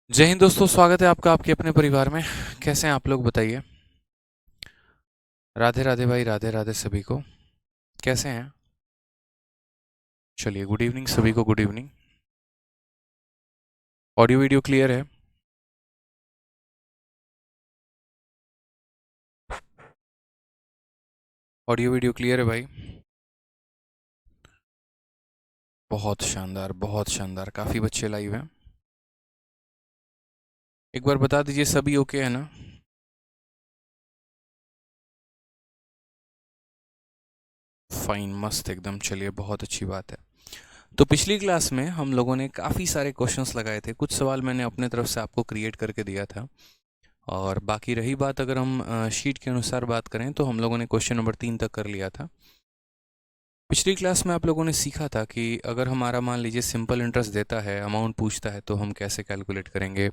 जय हिंद दोस्तों, स्वागत है आपका आपके अपने परिवार में। कैसे हैं आप लोग, बताइए। राधे राधे भाई, राधे राधे सभी को। कैसे हैं? चलिए, गुड इवनिंग सभी को, good evening. Audio video clear है? ऑडियो वीडियो क्लियर है भाई? बहुत शानदार, बहुत शानदार, काफ़ी बच्चे लाइव हैं। एक बार बता दीजिए सभी ओके है ना? फाइन, मस्त एकदम। चलिए, बहुत अच्छी बात है। तो पिछली क्लास में हम लोगों ने काफ़ी सारे क्वेश्चंस लगाए थे। कुछ सवाल मैंने अपने तरफ से आपको क्रिएट करके दिया था। और बाकी रही बात, अगर हम शीट के अनुसार बात करें तो हम लोगों ने क्वेश्चन नंबर 3 तक कर लिया था। पिछली क्लास में आप लोगों ने सीखा था कि अगर हमारा मान लीजिए सिंपल इंटरेस्ट देता है, अमाउंट पूछता है, तो हम कैसे कैलकुलेट करेंगे।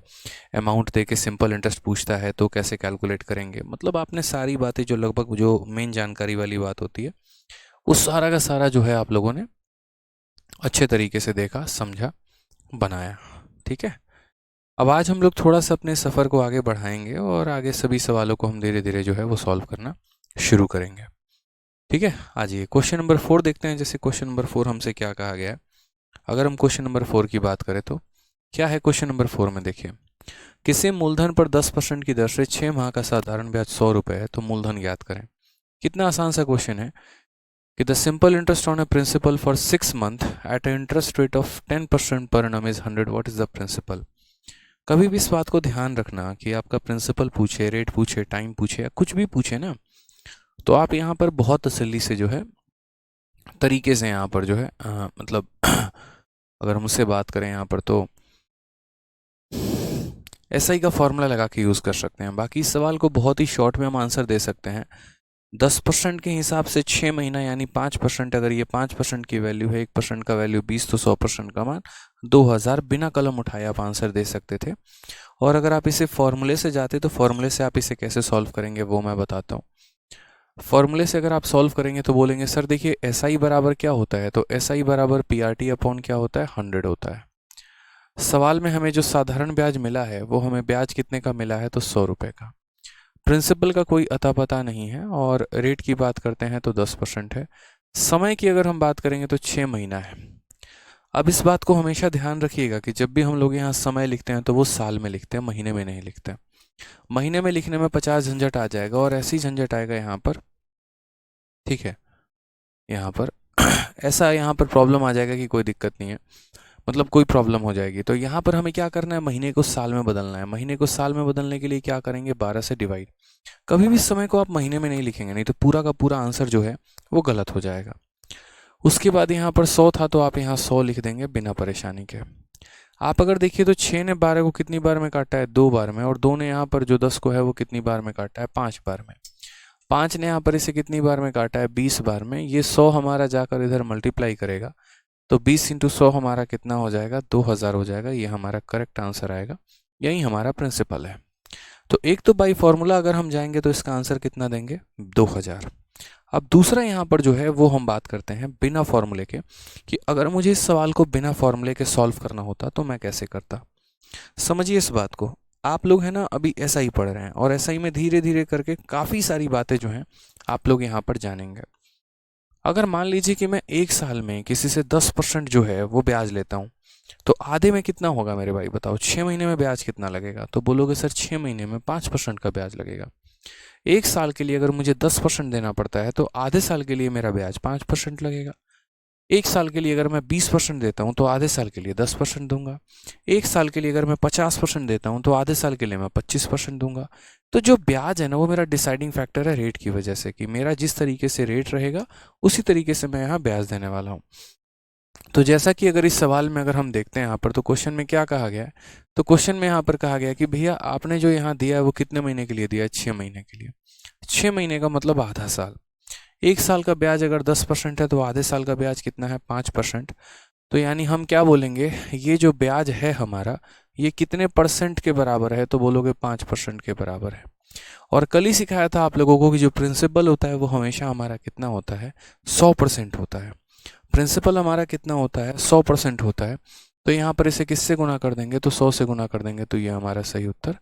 अमाउंट दे के सिंपल इंटरेस्ट पूछता है तो कैसे कैलकुलेट करेंगे। मतलब आपने सारी बातें, जो लगभग जो मेन जानकारी वाली बात होती है, उस सारा का सारा जो है आप लोगों ने अच्छे तरीके से देखा, समझा, बनाया। ठीक है। अब आज हम लोग थोड़ा सा अपने सफ़र को आगे बढ़ाएंगे और आगे सभी सवालों को हम धीरे धीरे जो है वो सॉल्व करना शुरू करेंगे। ठीक है। आ जाइए, क्वेश्चन नंबर 4 देखते हैं। जैसे क्वेश्चन नंबर 4 हमसे क्या कहा गया है। अगर हम क्वेश्चन नंबर 4 की बात करें तो क्या है क्वेश्चन नंबर 4 में, देखिए। किसी मूलधन पर 10% की दर से 6 माह का साधारण ब्याज 100 रुपये है, तो मूलधन ज्ञात करें। कितना आसान सा क्वेश्चन है कि the simple interest on a principal for 6 month at a interest rate of 10% per annum is 100। What is the principal. कभी भी इस बात को ध्यान रखना कि आपका प्रिंसिपल पूछे, रेट पूछे, टाइम पूछे, या कुछ भी पूछे ना, तो आप यहाँ पर बहुत तसल्ली से जो है, तरीके से यहाँ पर जो है मतलब अगर हम उससे बात करें यहाँ पर, तो एसआई का फॉर्मूला लगा के यूज़ कर सकते हैं। बाकी इस सवाल को बहुत ही शॉर्ट में हम आंसर दे सकते हैं। 10% के हिसाब से 6 महीना यानी 5%। अगर ये 5% की वैल्यू है, 1% का वैल्यू 20, तो 100% का मान 2000। बिना कलम उठाए आप आंसर दे सकते थे। और अगर आप इसे फॉर्मूले से जाते तो फॉर्मूले से आप इसे कैसे सॉल्व करेंगे वो मैं बताता हूँ। फॉर्मूले से अगर आप सॉल्व करेंगे तो बोलेंगे सर देखिए एस आई बराबर क्या होता है, तो एस आई बराबर पी आर टी अपॉन क्या होता है, 100 होता है। सवाल में हमें जो साधारण ब्याज मिला है वो हमें ब्याज कितने का मिला है, तो 100 रुपये का। प्रिंसिपल का कोई अता पता नहीं है, और रेट की बात करते हैं तो 10% है। समय की अगर हम बात करेंगे तो 6 महीना है। अब इस बात को हमेशा ध्यान रखिएगा कि जब भी हम लोग यहाँ समय लिखते हैं तो वो साल में लिखते हैं, महीने में नहीं लिखते हैं। महीने में लिखने में 50 झंझट आ जाएगा, और ऐसी झंझट आएगा यहाँ पर। ठीक है। यहाँ पर ऐसा यहाँ पर प्रॉब्लम आ जाएगा कि कोई दिक्कत नहीं है, मतलब कोई प्रॉब्लम हो जाएगी। तो यहाँ पर हमें क्या करना है, महीने को साल में बदलना है। महीने को साल में बदलने के लिए क्या करेंगे, 12 से डिवाइड। कभी भी समय को आप महीने में नहीं लिखेंगे, नहीं तो पूरा का पूरा आंसर जो है वो गलत हो जाएगा। उसके बाद यहाँ पर 100 था तो आप यहाँ 100 लिख देंगे बिना परेशानी के। आप अगर देखिए तो 6 ने 12 को कितनी बार में काटा है, 2 बार में। और 2 ने यहाँ पर जो 10 को है वो कितनी बार में काटा है, 5 बार में। 5 ने यहाँ पर इसे कितनी बार में काटा है, 20 बार में। ये 100 हमारा जाकर इधर मल्टीप्लाई करेगा, तो 20 × 100 हमारा कितना हो जाएगा, 2000 हो जाएगा। ये हमारा करेक्ट आंसर आएगा। यही हमारा प्रिंसिपल है। तो एक तो बाई फॉर्मूला अगर हम जाएंगे तो इसका आंसर कितना देंगे, 2000। अब दूसरा यहाँ पर जो है वो हम बात करते हैं बिना फॉर्मूले के, कि अगर मुझे इस सवाल को बिना फॉर्मूले के सॉल्व करना होता तो मैं कैसे करता। समझिए इस बात को। आप लोग हैं ना अभी एसआई पढ़ रहे हैं, और एसआई में धीरे धीरे करके काफ़ी सारी बातें जो हैं आप लोग यहाँ पर जानेंगे। अगर मान लीजिए कि मैं 1 साल में किसी से 10% जो है वो ब्याज लेता हूँ, तो आधे में कितना होगा मेरे भाई, बताओ। 6 महीने में ब्याज कितना लगेगा, तो बोलोगे सर 6 महीने में 5% का ब्याज लगेगा। 1 साल के लिए अगर मुझे 10% देना पड़ता है तो आधे साल के लिए मेरा ब्याज 5% लगेगा। 1 साल के लिए अगर मैं 20% देता हूँ तो आधे साल के लिए 10% दूंगा। 1 साल के लिए अगर मैं 50% देता हूँ तो आधे साल के लिए मैं 25% दूंगा। तो जो ब्याज है ना वो मेरा डिसाइडिंग फैक्टर है रेट की वजह से, कि मेरा जिस तरीके से रेट रहेगा उसी तरीके से मैं यहाँ ब्याज देने वाला हूँ। तो जैसा कि अगर इस सवाल में अगर हम देखते हैं यहाँ पर, तो क्वेश्चन में क्या कहा गया है, तो क्वेश्चन में यहाँ पर कहा गया है कि भैया आपने जो यहाँ दिया है वो कितने महीने के लिए दिया है, 6 महीने के लिए। 6 महीने का मतलब आधा साल। 1 साल का ब्याज अगर 10% है तो आधे साल का ब्याज कितना है, 5%। तो यानी हम क्या बोलेंगे, ये जो ब्याज है हमारा, ये कितने परसेंट के बराबर है, तो बोलोगे 5% के बराबर है। और कल ही सिखाया था आप लोगों को कि जो प्रिंसिपल होता है वो हमेशा हमारा कितना होता है, 100% होता है। प्रिंसिपल हमारा कितना होता है, 100% होता है। तो यहाँ पर इसे किससे गुना कर देंगे, तो 100 से गुना कर देंगे, तो ये हमारा सही उत्तर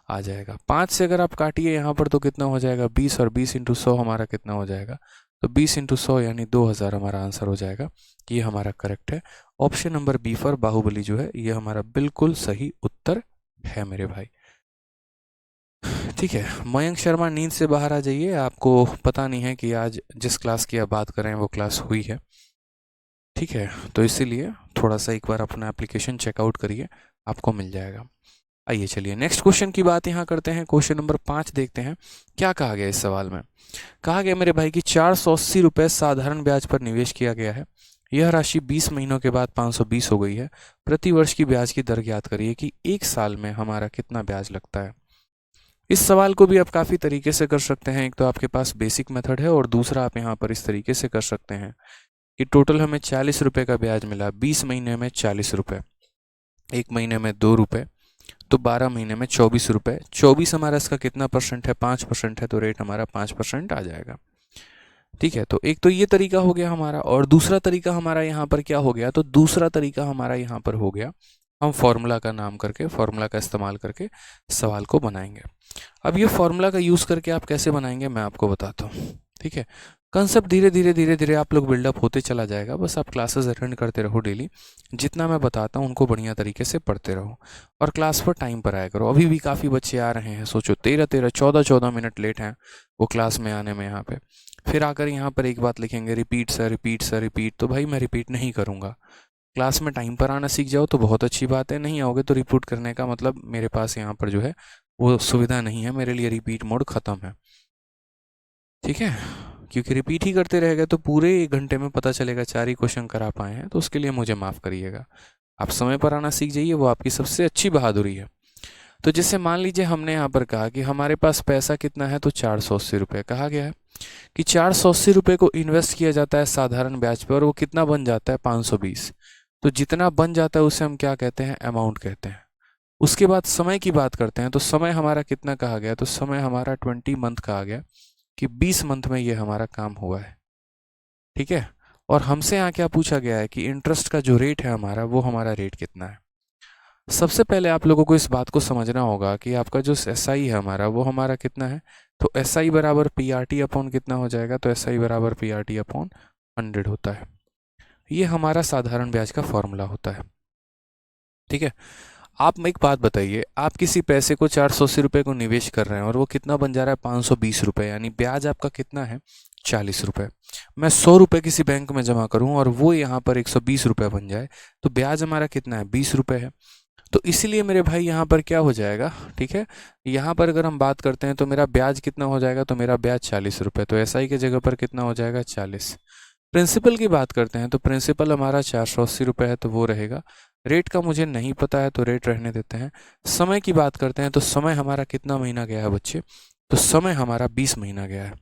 आ जाएगा। 5 से अगर आप काटिए यहाँ पर तो कितना हो जाएगा 20, और 20 इंटू 100 हमारा कितना हो जाएगा, तो 20 इंटू 100 यानी 2000 हमारा आंसर हो जाएगा। ये हमारा करेक्ट है। Option number B for Baahubali जो है ये हमारा बिल्कुल सही उत्तर है मेरे भाई। ठीक है, मयंक शर्मा नींद से बाहर आ जाइए, आपको पता नहीं है कि आज जिस क्लास की आप बात कर रहे हैं वो क्लास हुई है। ठीक है, तो इसीलिए थोड़ा सा एक बार अपना एप्लीकेशन चेकआउट करिए, आपको मिल जाएगा। आइए चलिए नेक्स्ट क्वेश्चन की बात यहाँ करते हैं। क्वेश्चन नंबर 5 देखते हैं क्या कहा गया इस सवाल में। कहा गया मेरे भाई कि 480 रुपये साधारण ब्याज पर निवेश किया गया है। यह राशि 20 महीनों के बाद 520 हो गई है। प्रति वर्ष की ब्याज की दर ज्ञात करिए कि एक साल में हमारा कितना ब्याज लगता है। इस सवाल को भी आप काफ़ी तरीके से कर सकते हैं। एक तो आपके पास बेसिक मेथड है और दूसरा आप यहाँ पर इस तरीके से कर सकते हैं कि टोटल हमें 40 रुपये का ब्याज मिला, 20 महीने में 40 रुपये, एक महीने में 2 रुपये, तो 12 महीने में 24 रुपये। 24 हमारा इसका कितना परसेंट है, 5% है, तो रेट हमारा 5% आ जाएगा। ठीक है, तो एक तो ये तरीका हो गया हमारा, और दूसरा तरीका हमारा यहाँ पर क्या हो गया, तो दूसरा तरीका हमारा यहाँ पर हो गया हम फॉर्मूला का नाम करके, फॉर्मूला का इस्तेमाल करके सवाल को बनाएंगे। अब ये फॉर्मूला का यूज़ करके आप कैसे बनाएंगे मैं आपको बताता हूँ। ठीक है, कंसेप्ट धीरे धीरे आप लोग बिल्डअप होते चला जाएगा। बस आप क्लासेस अटेंड करते रहो डेली, जितना मैं बताता हूँ उनको बढ़िया तरीके से पढ़ते रहो और क्लास पर टाइम पर आया करो। अभी भी काफ़ी बच्चे आ रहे हैं, सोचो 14 मिनट लेट हैं वो क्लास में आने में यहाँ पे। फिर आकर यहाँ पर एक बात लिखेंगे, repeat sir repeat sir repeat. तो भाई मैं रिपीट नहीं करूँगा। क्लास में टाइम पर आना सीख जाओ तो बहुत अच्छी बात है, नहीं आओगे तो रिपीट करने का मतलब मेरे पास यहाँ पर जो है वो सुविधा नहीं है, मेरे लिए रिपीट मोड ख़त्म है। ठीक है, क्योंकि रिपीट ही करते रहेगा तो पूरे 1 घंटे में पता चलेगा 4 ही क्वेश्चन करा पाए हैं, तो उसके लिए मुझे माफ़ करिएगा। आप समय पर आना सीख जाइए, वो आपकी सबसे अच्छी बहादुरी है। तो जैसे मान लीजिए हमने यहाँ पर कहा कि हमारे पास पैसा कितना है, तो 480 रुपये कहा गया है कि 480 रुपये को इन्वेस्ट किया जाता है साधारण ब्याज पर, और वो कितना बन जाता है 520। तो जितना बन जाता है उसे हम क्या कहते हैं, अमाउंट कहते हैं। उसके बाद समय की बात करते हैं, तो समय हमारा कितना कहा गया, तो समय हमारा 20 मंथ कहा गया कि 20 मंथ में ये हमारा काम हुआ है। ठीक है, और हमसे यहाँ क्या पूछा गया है कि इंटरेस्ट का जो रेट है हमारा, वो हमारा रेट कितना है। सबसे पहले आप लोगों को इस बात को समझना होगा कि आपका जो SI है हमारा, वो हमारा कितना है, तो SI बराबर PRT अपॉन कितना हो जाएगा, तो SI बराबर PRT अपॉन 100 होता है। ये हमारा साधारण ब्याज का फॉर्मूला होता है। ठीक है, आप एक बात बताइए, आप किसी पैसे को 480 रुपये को निवेश कर रहे हैं और वो कितना बन जा रहा है 520 रुपये, यानी ब्याज आपका कितना है 40 रुपये। मैं 100 रुपये किसी बैंक में जमा करूं और वो यहाँ पर 120 रुपये बन जाए, तो ब्याज हमारा कितना है 20 रुपये है। तो इसीलिए मेरे भाई यहाँ पर क्या हो जाएगा, ठीक है, यहाँ पर अगर हम बात करते हैं तो मेरा ब्याज कितना हो जाएगा, तो मेरा ब्याज 40 रुपये, तो SI की जगह पर कितना हो जाएगा 40। प्रिंसिपल की बात करते हैं तो प्रिंसिपल हमारा 480 रुपये है, तो वो रहेगा। रेट का मुझे नहीं पता है तो रेट रहने देते हैं। समय की बात करते हैं तो समय हमारा कितना महीना गया है बच्चे, तो समय हमारा 20 महीना गया है।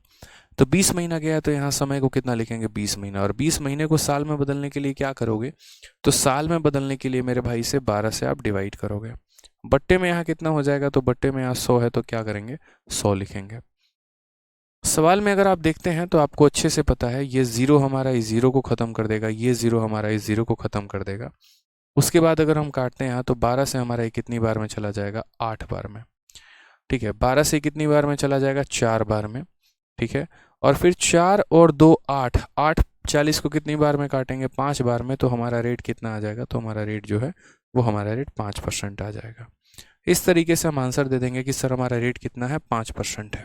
तो 20 महीना गया है तो यहाँ समय को कितना लिखेंगे 20 महीना, और 20 महीने को साल में बदलने के लिए क्या करोगे, तो साल में बदलने के लिए मेरे भाई से 12 से आप डिवाइड करोगे। बट्टे में यहाँ कितना हो जाएगा, तो बट्टे में यहाँ 100 है तो क्या करेंगे 100 लिखेंगे। सवाल में अगर आप देखते हैं तो आपको अच्छे से पता है ये ज़ीरो हमारा इस ज़ीरो को ख़त्म कर देगा, ये ज़ीरो हमारा इस ज़ीरो को ख़त्म कर देगा। उसके बाद अगर हम काटते हैं यहाँ तो 12 से हमारा ये कितनी बार में चला जाएगा 8 बार में। ठीक है, 12 से कितनी बार में चला जाएगा 4 बार में। ठीक है, और फिर 4 और 2 8, 8 40 को कितनी बार में काटेंगे 5 बार में, तो हमारा रेट कितना आ जाएगा, तो हमारा रेट जो है वो हमारा रेट 5% आ जाएगा। इस तरीके से हम आंसर दे देंगे कि सर हमारा रेट कितना है 5% है।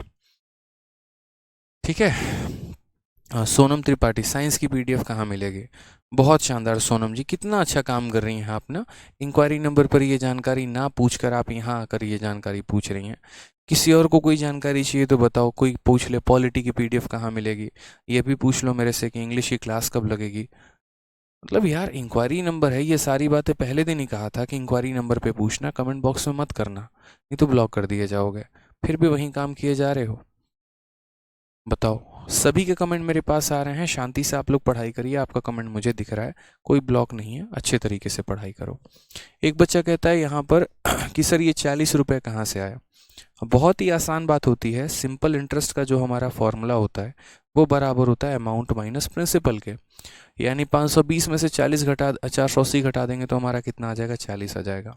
ठीक है, सोनम त्रिपाठी साइंस की PDF कहाँ मिलेगी, बहुत शानदार सोनम जी, कितना अच्छा काम कर रही हैं आप ना। इंक्वायरी नंबर पर ये जानकारी ना पूछकर आप यहाँ आकर ये जानकारी पूछ रही हैं। किसी और को कोई जानकारी चाहिए तो बताओ, कोई पूछ ले पॉलिटी की PDF कहाँ मिलेगी, ये भी पूछ लो मेरे से कि इंग्लिश की क्लास कब लगेगी। मतलब यार इंक्वायरी नंबर है, ये सारी बातें पहले दिन ही कहा था कि इंक्वायरी नंबर पे पूछना, कमेंट बॉक्स में मत करना, नहीं तो ब्लॉक कर दिए जाओगे। फिर भी वही काम किए जा रहे हो। बताओ, सभी के कमेंट मेरे पास आ रहे हैं, शांति से आप लोग पढ़ाई करिए, आपका कमेंट मुझे दिख रहा है, कोई ब्लॉक नहीं है, अच्छे तरीके से पढ़ाई करो। एक बच्चा कहता है यहाँ पर कि सर ये 40 रुपये कहाँ से आया। बहुत ही आसान बात होती है, सिंपल इंटरेस्ट का जो हमारा फॉर्मूला होता है वो बराबर होता है अमाउंट माइनस प्रिंसिपल के। यानी 520 में से 480 घटा देंगे तो हमारा कितना आ जाएगा, 40 आ जाएगा।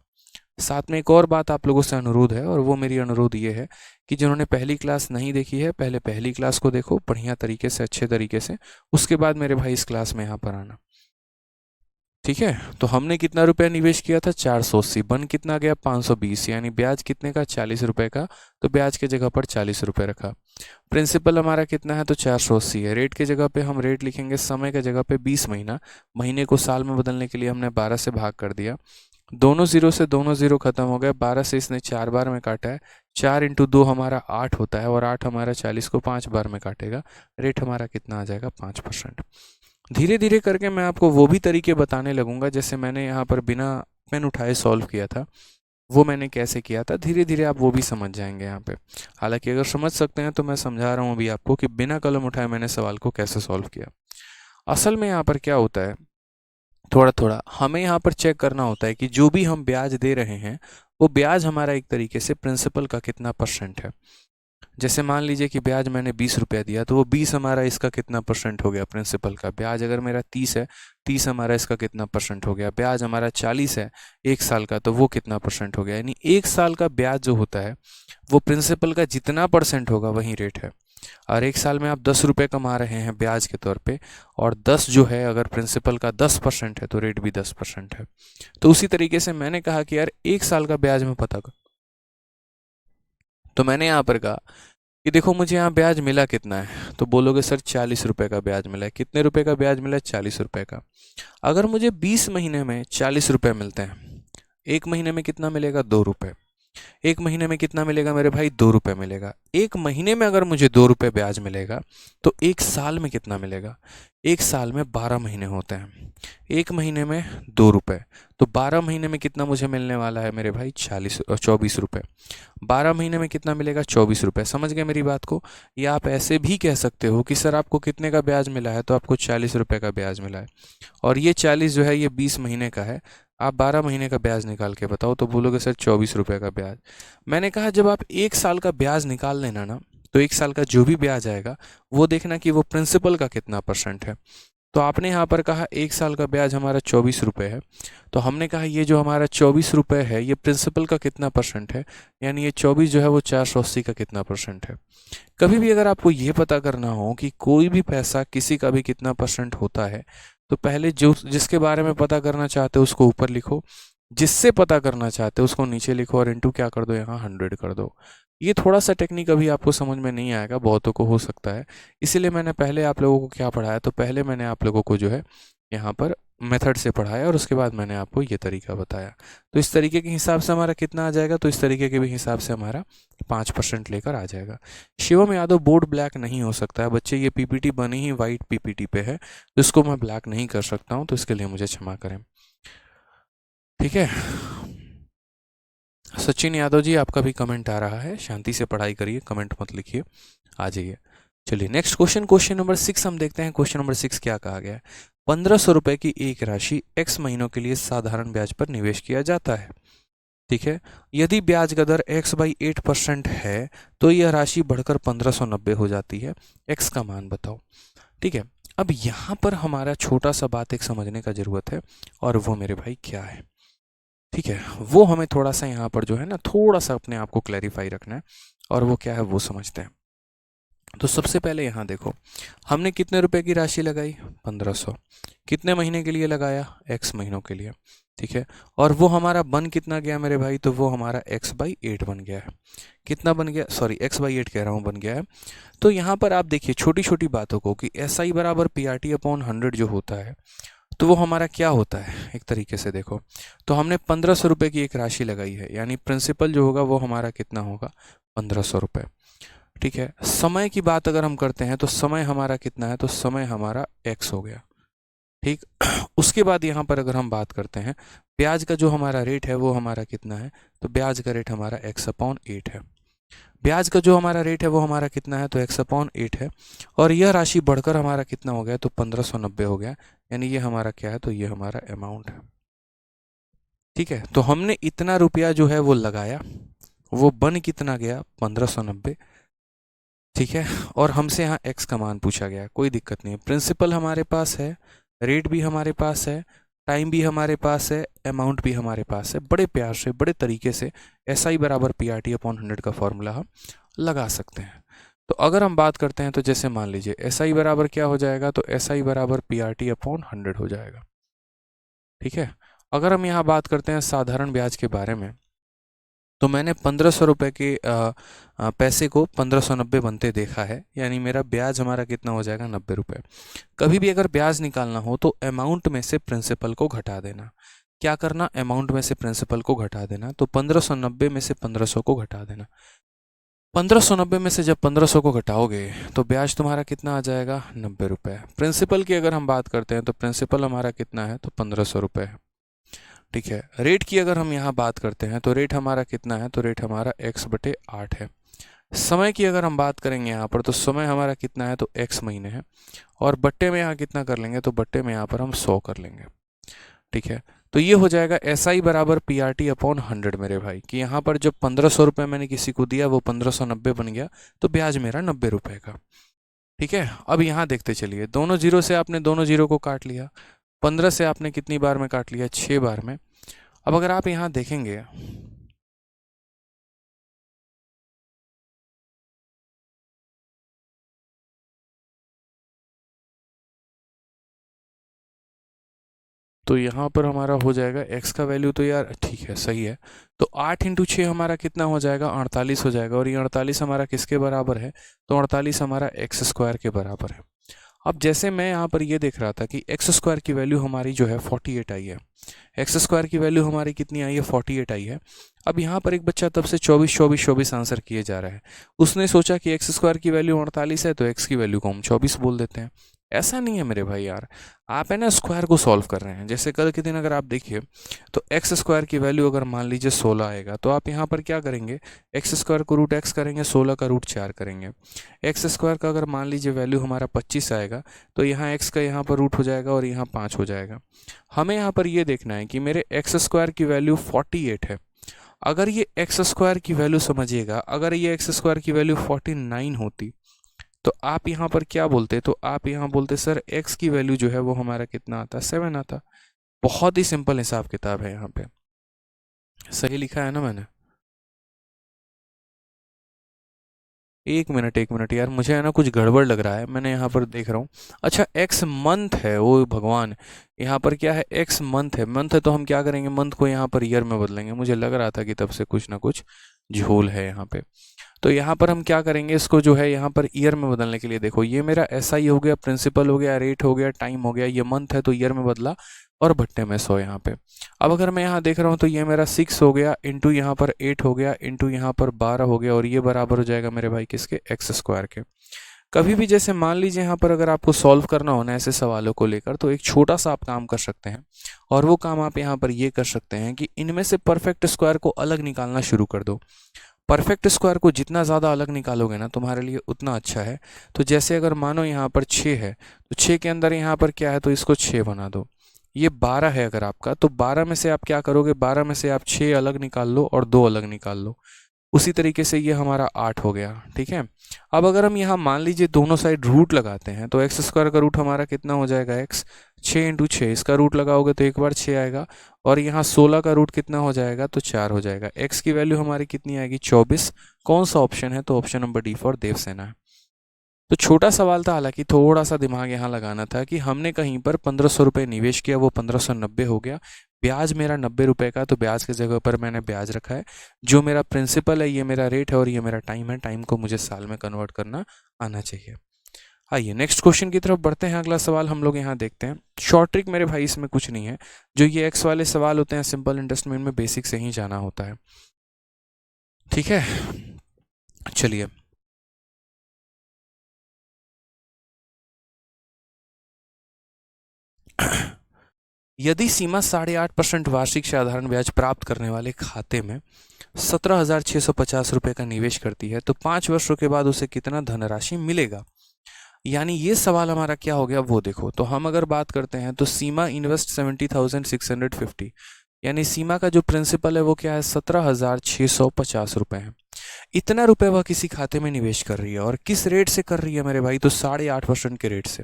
साथ में एक और बात आप लोगों से अनुरोध है, और वो मेरी अनुरोध ये है कि जिन्होंने पहली क्लास नहीं देखी है, पहले पहली क्लास को देखो बढ़िया तरीके से, अच्छे तरीके से, उसके बाद मेरे भाई इस क्लास में यहाँ पर आना। ठीक है, तो हमने कितना रुपया निवेश किया था, 480, बन कितना गया 520, यानी ब्याज कितने का, 40 रुपए का, तो ब्याज की जगह पर 40 रुपए रखा। प्रिंसिपल हमारा कितना है, तो 480 है। रेट की जगह पे हम रेट लिखेंगे, समय की जगह पे 20 महीना, महीने को साल में बदलने के लिए हमने 12 से भाग कर दिया। दोनों जीरो से दोनों जीरो खत्म हो गए, 12 से इसने 4 बार में काटा है, 4 इंटू 2 हमारा 8 होता है, और 8 हमारा 40 को 5 बार में काटेगा। रेट हमारा कितना आ जाएगा, 5%। धीरे धीरे करके मैं आपको वो भी तरीके बताने लगूंगा, जैसे मैंने यहाँ पर बिना पेन उठाए सॉल्व किया था, वो मैंने कैसे किया था, धीरे धीरे आप वो भी समझ जाएंगे यहाँ पे। हालांकि अगर समझ सकते हैं तो मैं समझा रहा हूँ अभी आपको कि बिना कलम उठाए मैंने सवाल को कैसे सॉल्व किया। असल में यहाँ पर क्या होता है, थोड़ा थोड़ा हमें यहाँ पर चेक करना होता है कि जो भी हम ब्याज दे रहे हैं, वो ब्याज हमारा एक तरीके से प्रिंसिपल का कितना परसेंट है। जैसे मान लीजिए कि ब्याज मैंने 20 रुपया दिया, तो वो 20 हमारा इसका कितना परसेंट हो गया प्रिंसिपल का। ब्याज अगर मेरा 30 है, 30 हमारा इसका कितना परसेंट हो गया। ब्याज हमारा 40 है 1 साल का, तो वो कितना परसेंट हो गया। यानी 1 साल का ब्याज जो होता है वो प्रिंसिपल का जितना परसेंट होगा वही रेट है। और 1 साल में आप 10 रुपये कमा रहे हैं ब्याज के तौर पे, और 10 जो है अगर प्रिंसिपल का 10% है तो रेट भी 10% है। तो उसी तरीके से मैंने कहा कि यार 1 साल का ब्याज में पता कर, तो मैंने यहाँ पर कहा कि देखो मुझे यहाँ ब्याज मिला कितना है, तो बोलोगे सर 40 रुपये का ब्याज मिला है। कितने रुपए का ब्याज मिला है, 40 रुपये का। अगर मुझे 20 महीने में 40 रुपये मिलते हैं, एक महीने में कितना मिलेगा, 2 रुपये। एक महीने में कितना मिलेगा मेरे भाई, 2 रुपये मिलेगा। एक महीने में अगर मुझे 2 रुपये ब्याज मिलेगा, तो 1 साल में कितना मिलेगा। 1 साल में 12 महीने होते हैं, एक महीने में 2 रुपये, तो 12 महीने में कितना मुझे मिलने वाला है मेरे भाई, 24 रुपये। 12 महीने में कितना मिलेगा, 24 रुपये। समझ गए मेरी बात को। या आप ऐसे भी कह सकते हो कि सर आपको कितने का ब्याज मिला है, तो आपको 40 रुपये का ब्याज मिला है, और ये 40 जो है ये 20 महीने का है। आप 12 महीने का ब्याज निकाल के बताओ, तो बोलोगे सर 24 रुपये का ब्याज। मैंने कहा जब आप 1 साल का ब्याज निकाल लेना ना, तो 1 साल का जो भी ब्याज आएगा वो देखना कि वो प्रिंसिपल का कितना परसेंट है। तो आपने यहाँ पर कहा 1 साल का ब्याज हमारा 24 रुपये है, तो हमने कहा ये जो हमारा 24 रुपये है ये प्रिंसिपल का कितना परसेंट है, यानी ये 24 जो है वो 480 का कितना परसेंट है। कभी भी अगर आपको ये पता करना हो कि कोई भी पैसा किसी का भी कितना परसेंट होता है, तो पहले जो जिसके बारे में पता करना चाहते हो उसको ऊपर लिखो, जिससे पता करना चाहते हो उसको नीचे लिखो, और इंटू क्या कर दो, यहाँ 100 कर दो। ये थोड़ा सा टेक्निक अभी आपको समझ में नहीं आएगा, बहुतों को हो सकता है, इसीलिए मैंने पहले आप लोगों को क्या पढ़ाया, तो पहले मैंने आप लोगों को जो है यहाँ पर मेथड से पढ़ाया, और उसके बाद मैंने आपको ये तरीका बताया। तो इस तरीके के हिसाब से हमारा कितना आ जाएगा, तो इस तरीके के भी हिसाब से हमारा 5% लेकर आ जाएगा। शिवम यादव बोर्ड ब्लैक नहीं हो सकता है बच्चे, ये पीपीटी बनी ही वाइट पीपीटी पे है, तो इसको मैं ब्लैक नहीं कर सकता हूँ, तो इसके लिए मुझे क्षमा करें। ठीक है, सचिन यादव जी आपका भी कमेंट आ रहा है, शांति से पढ़ाई करिए, कमेंट मत लिखिए, आ जाइए। चलिए नेक्स्ट क्वेश्चन, क्वेश्चन नंबर 6 हम देखते हैं। क्वेश्चन नंबर 6 क्या कहा गया है, 1500 रुपए की एक राशि x महीनों के लिए साधारण ब्याज पर निवेश किया जाता है। ठीक है, यदि ब्याज का दर x/8% है, तो यह राशि बढ़कर 1590 हो जाती है। x का मान बताओ। ठीक है, अब यहाँ पर हमारा छोटा सा बात एक समझने का जरूरत है, और वो मेरे भाई क्या है, ठीक है, वो हमें थोड़ा सा यहाँ पर जो है ना, थोड़ा सा अपने आप को क्लैरिफाई रखना है, और वो क्या है वो समझते हैं। तो सबसे पहले यहाँ देखो, हमने कितने रुपए की राशि लगाई, 1500। कितने महीने के लिए लगाया, x महीनों के लिए। ठीक है, और वो हमारा बन कितना गया मेरे भाई, तो वो हमारा x/8 बन गया है। कितना बन गया, सॉरी x/8 कह रहा हूँ, बन गया है। तो यहाँ पर आप देखिए छोटी छोटी बातों को कि SI बराबर PRT/100 जो होता है, तो वो हमारा क्या होता है एक तरीके से देखो। तो हमने 1500 रुपये की एक राशि लगाई है, यानी प्रिंसिपल जो होगा वो हमारा कितना होगा, 1500 रुपये। ठीक है, समय की बात अगर हम करते हैं तो समय हमारा कितना है, तो समय हमारा x हो गया। ठीक उसके बाद यहाँ पर अगर हम बात करते हैं ब्याज का जो हमारा रेट है वो हमारा कितना है, तो ब्याज का रेट हमारा x/8 है। ब्याज का जो हमारा रेट है वो हमारा कितना है, तो x/8 है, और यह राशि बढ़कर हमारा कितना हो गया, तो 1590 हो गया। यानी ये हमारा क्या है, तो ये हमारा अमाउंट है। ठीक है, तो हमने इतना रुपया जो है वो लगाया, वो बन कितना गया, 1590। ठीक है। और हमसे यहाँ एक्स का मान पूछा गया, कोई दिक्कत नहीं है। प्रिंसिपल हमारे पास है, रेट भी हमारे पास है, टाइम भी हमारे पास है, अमाउंट भी हमारे पास है। बड़े प्यार से, बड़े तरीके से एस आई बराबर पी आर टी अपॉन 100 का फॉर्मूला हम लगा सकते हैं। तो अगर हम बात करते हैं तो जैसे मान लीजिए एस आई बराबर क्या हो जाएगा, तो एस आई बराबर पी आर टी अपॉन 100 हो जाएगा। ठीक है। अगर हम यहाँ बात करते हैं साधारण ब्याज के बारे में, तो मैंने 1500 रुपये के पैसे को 1590 बनते देखा है, यानी मेरा ब्याज हमारा कितना हो जाएगा, 90 रुपये। कभी भी अगर ब्याज निकालना हो तो अमाउंट में से प्रिंसिपल को घटा देना। क्या करना, अमाउंट में से प्रिंसिपल को घटा देना। तो 1590 में से 1500 को घटा देना। 1590 में से जब 1500 को घटाओगे तो ब्याज तुम्हारा कितना आ जाएगा, 90 रुपये। प्रिंसिपल की अगर हम बात करते हैं तो प्रिंसिपल हमारा कितना है, तो 1500 रुपये है। ठीक है। रेट की अगर हम यहाँ बात करते हैं तो रेट हमारा कितना है, तो रेट हमारा x/8 है। समय की अगर हम बात करेंगे यहाँ पर, तो समय हमारा कितना है, तो x महीने है। और बट्टे में यहाँ कितना कर लेंगे, तो बट्टे में यहाँ पर हम 100 कर लेंगे। ठीक है। तो ये हो जाएगा एस आई बराबर पी आर टी अपॉन 100 मेरे भाई, कि यहाँ पर जब 1500 रुपये मैंने किसी को दिया वो 1590 बन गया, तो ब्याज मेरा 90 रुपये का। ठीक है। अब यहाँ देखते चलिए, दोनों जीरो से आपने दोनों जीरो को काट लिया। 15 से आपने कितनी बार में काट लिया, 6 बार में। अब अगर आप यहाँ देखेंगे, तो यहाँ पर हमारा हो जाएगा x का वैल्यू, तो यार ठीक है, सही है। तो 8 इंटू 6 हमारा कितना हो जाएगा, 48 हो जाएगा। और ये 48 हमारा किसके बराबर है, तो 48 हमारा एक्स स्क्वायर के बराबर है। अब जैसे मैं यहाँ पर ये देख रहा था कि एक्स स्क्वायर की वैल्यू हमारी जो है 48 आई है, एक्स स्क्वायर की वैल्यू हमारी कितनी आई है, 48 आई है। अब यहाँ पर एक बच्चा तब से 24 24 24 आंसर किए जा रहा है। उसने सोचा कि एक्स स्क्वायर की वैल्यू 48 है, तो एक्स की वैल्यू को हम 24 बोल देते हैं। ऐसा नहीं है मेरे भाई यार, आप है ना स्क्वायर को सॉल्व कर रहे हैं। जैसे कल के दिन अगर आप देखिए, तो एक्स स्क्वायर की वैल्यू अगर मान लीजिए 16 आएगा, तो आप यहाँ पर क्या करेंगे, एक्स स्क्वायर को रूट एक्स करेंगे, 16 का रूट 4 करेंगे। एक्स स्क्वायर का अगर मान लीजिए वैल्यू हमारा 25 आएगा, तो यहाँ एक्स का यहाँ पर रूट हो जाएगा और यहाँ 5 हो जाएगा। हमें यहाँ पर ये देखना है कि मेरे एक्स स्क्वायर की वैल्यू 48 है। अगर ये एक्स स्क्वायर की वैल्यू समझिएगा, अगर ये एक्स स्क्वायर की वैल्यू 49 होती, तो आप यहाँ पर क्या बोलते, तो आप यहाँ बोलते सर x की वैल्यू जो है वो हमारा कितना आता, 7 आता। बहुत ही सिंपल हिसाब किताब है यहाँ पे। सही लिखा है ना मैंने? एक मिनट यार, मुझे है ना कुछ गड़बड़ लग रहा है। मैंने यहाँ पर देख रहा हूँ, अच्छा x मंथ है, वो भगवान, यहाँ पर क्या है, x मंथ है। मंथ है तो हम क्या करेंगे, मंथ को यहाँ पर ईयर में बदलेंगे। मुझे लग रहा था कि तब से कुछ ना कुछ झोल है यहाँ पे। तो यहाँ पर हम क्या करेंगे, इसको जो है यहाँ पर ईयर में बदलने के लिए, देखो ये मेरा एस आई हो गया, प्रिंसिपल हो गया, रेट हो गया, टाइम हो गया, ये मंथ है तो ईयर में बदला, और भट्टे में 100 यहाँ पे। अब अगर मैं यहाँ देख रहा हूँ तो ये मेरा 6 हो गया, इंटू यहाँ पर 8 हो गया, इंटू यहाँ पर 12 हो गया, और ये बराबर हो जाएगा मेरे भाई किसके, एक्स स्क्वायर के। कभी भी जैसे मान लीजिए यहाँ पर अगर आपको सॉल्व करना हो ना ऐसे सवालों को लेकर, तो एक छोटा सा आप काम कर सकते हैं। और वो काम आप यहाँ पर ये कर सकते हैं कि इनमें से परफेक्ट स्क्वायर को अलग निकालना शुरू कर दो। परफेक्ट स्क्वायर को जितना ज़्यादा अलग निकालोगे ना तुम्हारे लिए उतना अच्छा है। तो जैसे अगर मानो यहाँ पर 6 है, तो 6 के अंदर यहाँ पर क्या है, तो इसको 6 बना दो। ये 12 है अगर आपका, तो 12 में से आप क्या करोगे, 12 में से आप 6 अलग निकाल लो और 2 अलग निकाल लो। उसी तरीके से ये हमारा 8 हो गया। ठीक है। अब अगर हम यहाँ मान लीजिए दोनों साइड रूट लगाते हैं, तो एक्स स्क्वायर का रूट हमारा कितना हो जाएगा, एक्स। 6 इंटू 6, इसका रूट लगाओगे तो एक बार 6 आएगा, और यहाँ 16 का रूट कितना हो जाएगा, तो 4 हो जाएगा। एक्स की वैल्यू हमारी कितनी आएगी, 24। कौन सा ऑप्शन है, तो option number D for Devasena है। तो छोटा सवाल था, हालांकि थोड़ा सा दिमाग यहाँ लगाना था कि हमने कहीं पर 1500 रुपये निवेश किया, वो 1590 हो गया, ब्याज मेरा 90 रुपये का, तो ब्याज की जगह पर मैंने ब्याज रखा है। जो मेरा प्रिंसिपल है, ये मेरा रेट है, और ये मेरा टाइम है। टाइम को मुझे साल में कन्वर्ट करना आना चाहिए। आइए नेक्स्ट क्वेश्चन की तरफ बढ़ते हैं। अगला सवाल हम लोग यहाँ देखते हैं। शॉर्ट ट्रिक मेरे भाई इसमें कुछ नहीं है, जो ये एक्स वाले सवाल होते हैं सिंपल इंटरेस्ट में बेसिक से ही जाना होता है। ठीक है, चलिए। यदि सीमा 8.5% वार्षिक साधारण ब्याज प्राप्त करने वाले खाते में 17,650 रुपये का निवेश करती है, तो 5 वर्षों के बाद उसे कितना धनराशि मिलेगा। यानी ये सवाल हमारा क्या हो गया, वो देखो। तो हम अगर बात करते हैं तो सीमा इन्वेस्ट 70,650, यानी सीमा का जो प्रिंसिपल है वो क्या है, 17,650 रुपये है। इतना रुपए वह किसी खाते में निवेश कर रही है, और किस रेट से कर रही है मेरे भाई, तो 8.5% के रेट से।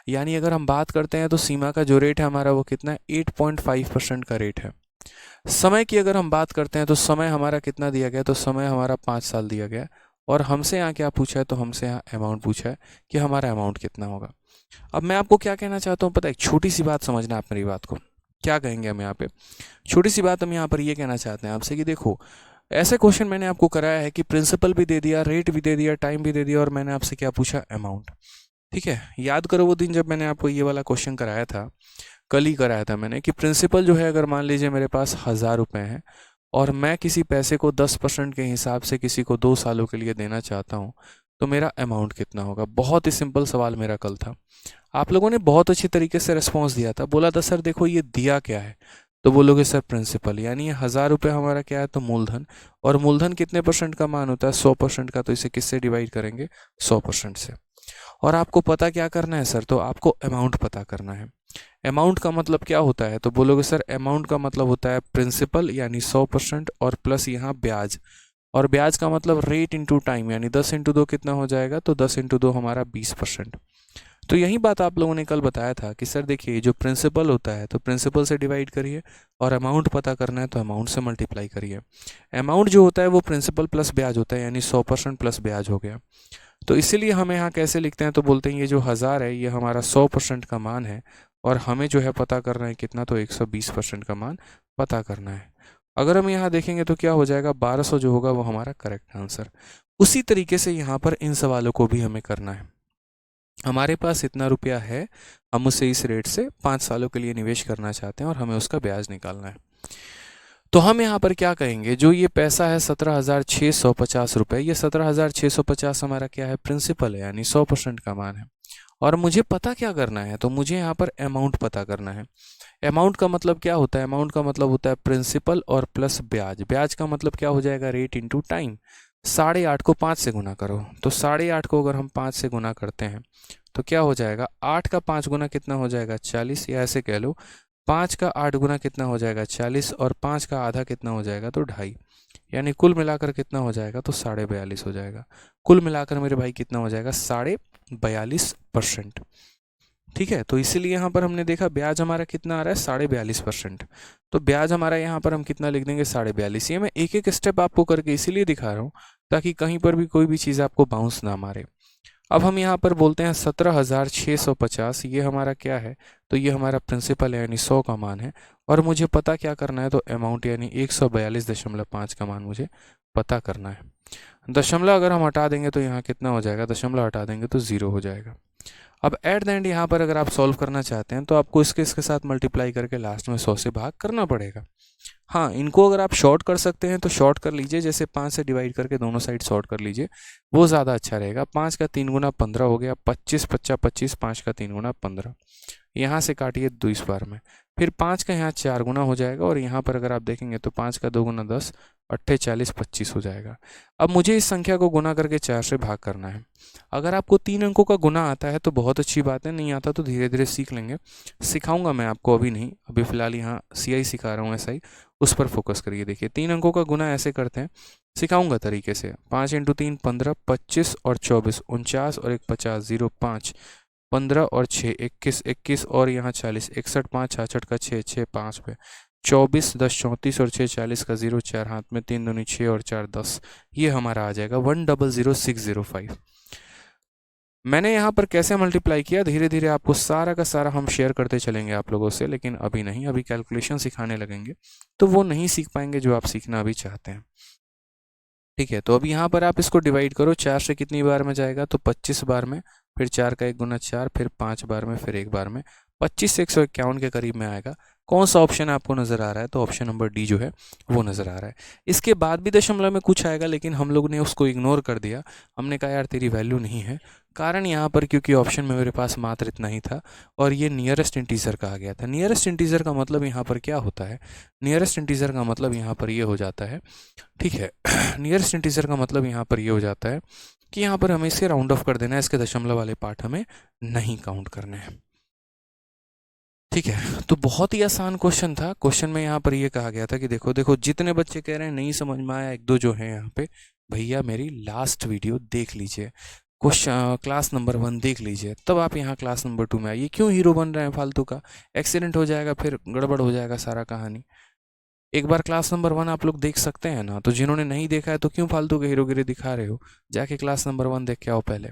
यानी अगर हम बात करते हैं तो सीमा का जो रेट है हमारा वो कितना है, 8.5% का रेट है। समय की अगर हम बात करते हैं तो समय हमारा कितना दिया गया, तो समय हमारा 5 साल दिया गया। और हमसे यहाँ क्या पूछा है, तो हमसे यहाँ अमाउंट पूछा है कि हमारा अमाउंट कितना होगा। अब मैं आपको क्या कहना चाहता हूँ पता है, एक छोटी सी बात समझना आप मेरी बात को। क्या कहेंगे हम यहाँ पे, छोटी सी बात हम यहाँ पर ये कहना चाहते हैं आपसे कि देखो, ऐसे क्वेश्चन मैंने आपको कराया है कि प्रिंसिपल भी दे दिया, रेट भी दे दिया, टाइम भी दे दिया, और मैंने आपसे क्या पूछा, अमाउंट। ठीक है, याद करो वो दिन जब मैंने आपको ये वाला क्वेश्चन कराया था, कल ही कराया था मैंने, कि प्रिंसिपल जो है अगर मान लीजिए मेरे पास 1000 रुपये हैं और मैं किसी पैसे को 10% के हिसाब से किसी को 2 सालों के लिए देना चाहता हूँ, तो मेरा अमाउंट कितना होगा। बहुत ही सिंपल सवाल मेरा कल था। आप लोगों ने बहुत अच्छी तरीके से रिस्पॉन्स दिया था, बोला था सर देखो ये दिया क्या है, तो बोलोगे सर प्रिंसिपल, यानी ये 1000 रुपये हमारा क्या है, तो मूलधन। और मूलधन कितने परसेंट का मान होता है, 100% का, तो इसे किससे डिवाइड करेंगे, 100% से। और आपको पता क्या करना है सर, तो आपको अमाउंट पता करना है। अमाउंट का मतलब क्या होता है, तो बोलोगे सर अमाउंट का मतलब होता है प्रिंसिपल यानी 100% और प्लस यहाँ ब्याज। और ब्याज का मतलब रेट इंटू टाइम, यानी 10 × 2 कितना हो जाएगा, तो 10 × 2 हमारा 20%। तो यही बात आप लोगों ने कल बताया था कि सर देखिए जो प्रिंसिपल होता है तो प्रिंसिपल से डिवाइड करिए, और अमाउंट पता करना है तो अमाउंट से मल्टीप्लाई करिए। अमाउंट जो होता है वो प्रिंसिपल प्लस ब्याज होता है, यानी 100% प्लस ब्याज हो गया। तो इसीलिए हमें यहाँ कैसे लिखते हैं, तो बोलते हैं ये जो 1000 है ये हमारा 100% का मान है, और हमें जो है पता करना है कितना, तो 120% का मान पता करना है। अगर हम यहाँ देखेंगे तो क्या हो जाएगा, 1200 जो होगा वो हमारा करेक्ट आंसर। उसी तरीके से यहाँ पर इन सवालों को भी हमें करना है। हमारे पास इतना रुपया है, हम उसे इस रेट से 5 सालों के लिए निवेश करना चाहते हैं और हमें उसका ब्याज निकालना है। तो हम यहाँ पर क्या कहेंगे, जो ये पैसा है 17,650 रुपये, ये 17,650 हमारा क्या है, प्रिंसिपल है, यानी 100% का मान है। और मुझे पता क्या करना है, तो मुझे यहाँ पर अमाउंट पता करना है। अमाउंट का मतलब क्या होता है, अमाउंट का मतलब होता है प्रिंसिपल और प्लस ब्याज। ब्याज का मतलब क्या हो जाएगा, रेट इंटू टाइम। 8.5 को 5 से गुना करो, तो 8.5 को अगर हम 5 से गुना करते हैं तो क्या हो जाएगा, 8 का 5 गुना कितना हो जाएगा, 40, या ऐसे कह लो 5 का 8 गुना कितना हो जाएगा, 40, और 5 का आधा कितना हो जाएगा, तो 2.5। यानी कुल मिलाकर कितना हो जाएगा, तो 42.5 हो जाएगा। कुल मिलाकर मेरे भाई कितना हो जाएगा, 42.5%। ठीक है, तो इसीलिए यहाँ पर हमने देखा ब्याज हमारा कितना आ रहा है, 42.5%। तो ब्याज हमारा यहाँ पर हम कितना लिख देंगे, 42.5। ये मैं एक एक स्टेप आपको करके इसीलिए दिखा रहा हूँ ताकि कहीं पर भी कोई भी चीज़ आपको बाउंस ना मारे। अब हम यहाँ पर बोलते हैं 17,650, ये हमारा क्या है, तो ये हमारा प्रिंसिपल है, यानी 100 का मान है। और मुझे पता क्या करना है, तो अमाउंट यानी 142.5 का मान मुझे पता करना है। दशमलव अगर हम हटा देंगे तो यहाँ कितना हो जाएगा, दशमलव हटा देंगे तो 0 हो जाएगा। अब एट द एंड यहाँ पर अगर आप सॉल्व करना चाहते हैं तो आपको इसके साथ मल्टीप्लाई करके लास्ट में 100 से भाग करना पड़ेगा। हाँ, इनको अगर आप शॉर्ट कर सकते हैं तो शॉर्ट कर लीजिए, जैसे 5 से डिवाइड करके दोनों साइड शॉर्ट कर लीजिए, वो ज़्यादा अच्छा रहेगा। 5 का 3 गुना 15 हो गया, 25 25 25, 5 का 3 गुना 15। यहाँ से काटिए 2 इस बार में, फिर 5 का यहाँ 4 गुना हो जाएगा, और यहाँ पर अगर आप देखेंगे तो 5 का 2 गुना 10, 8 40 25 हो जाएगा। अब मुझे इस संख्या को गुना करके 4 से भाग करना है। अगर आपको 3 अंकों का गुना आता है तो बहुत अच्छी बात है, नहीं आता तो धीरे धीरे सीख लेंगे। सिखाऊंगा मैं आपको, अभी नहीं, अभी फ़िलहाल यहाँ CI सिखा रहा हूँ, SI, उस पर फोकस करिए। देखिए 3 अंकों का गुना ऐसे करते हैं, सिखाऊंगा तरीके से। 5 × 3 15, 25 और 24 49, और 1 50, 0 5, 15 और 6 21, 21 और यहाँ 40, 61 5 66 का 6 6 5 पे 24, 10 34 और 6 40 का 0 4 हाथ में, 3 दूनी 6 और 4 10, ये हमारा आ जाएगा 1,00605। मैंने यहाँ पर कैसे मल्टीप्लाई किया, धीरे धीरे आपको सारा का सारा हम शेयर करते चलेंगे आप लोगों से, लेकिन अभी नहीं, अभी कैलकुलेशन सिखाने लगेंगे तो वो नहीं सीख पाएंगे जो आप सीखना अभी चाहते हैं। ठीक है, तो अब यहाँ पर आप इसको डिवाइड करो, 4 से कितनी बार में जाएगा, तो 25 बार में, फिर 4 का 1 गुना 4, फिर 5 बार में, फिर 1 बार में, 25 से 151 के करीब में आएगा। कौन सा ऑप्शन आपको नज़र आ रहा है, तो ऑप्शन नंबर डी जो है वो नज़र आ रहा है। इसके बाद भी दशमलव में कुछ आएगा, लेकिन हम लोग ने उसको इग्नोर कर दिया। हमने कहा यार तेरी वैल्यू नहीं है, कारण यहाँ पर क्योंकि ऑप्शन में मेरे पास मात्र इतना ही था, और ये नियरेस्ट इंटीजर कहा गया था। नियरेस्ट इंटीजर का मतलब यहाँ पर क्या होता है, नियरेस्ट इंटीजर का मतलब यहाँ पर ये हो जाता है, ठीक है, नियरेस्ट इंटीजर का मतलब यहाँ पर ये हो जाता है कि यहाँ पर हमें इसे राउंड ऑफ कर देना है, इसके दशमलव वाले पार्ट हमें नहीं काउंट करने हैं। ठीक है, तो बहुत ही आसान क्वेश्चन था। क्वेश्चन में यहाँ पर ये कहा गया था कि देखो देखो जितने बच्चे कह रहे हैं नहीं समझ में आया, 1 2 जो है यहाँ पे भैया मेरी लास्ट वीडियो देख लीजिए, क्वेश्चन क्लास नंबर 1 देख लीजिए, तब आप यहाँ क्लास नंबर 2 में आइए। क्यों हीरो बन रहे हैं फालतू का? एक्सीडेंट हो जाएगा, फिर गड़बड़ हो जाएगा सारा कहानी। एक बार क्लास नंबर 1 आप लोग देख सकते हैं ना, तो जिन्होंने नहीं देखा है तो क्यों फालतू के हीरोगिरी दिखा रहे हो? जाके क्लास नंबर 1 देख के आओ पहले।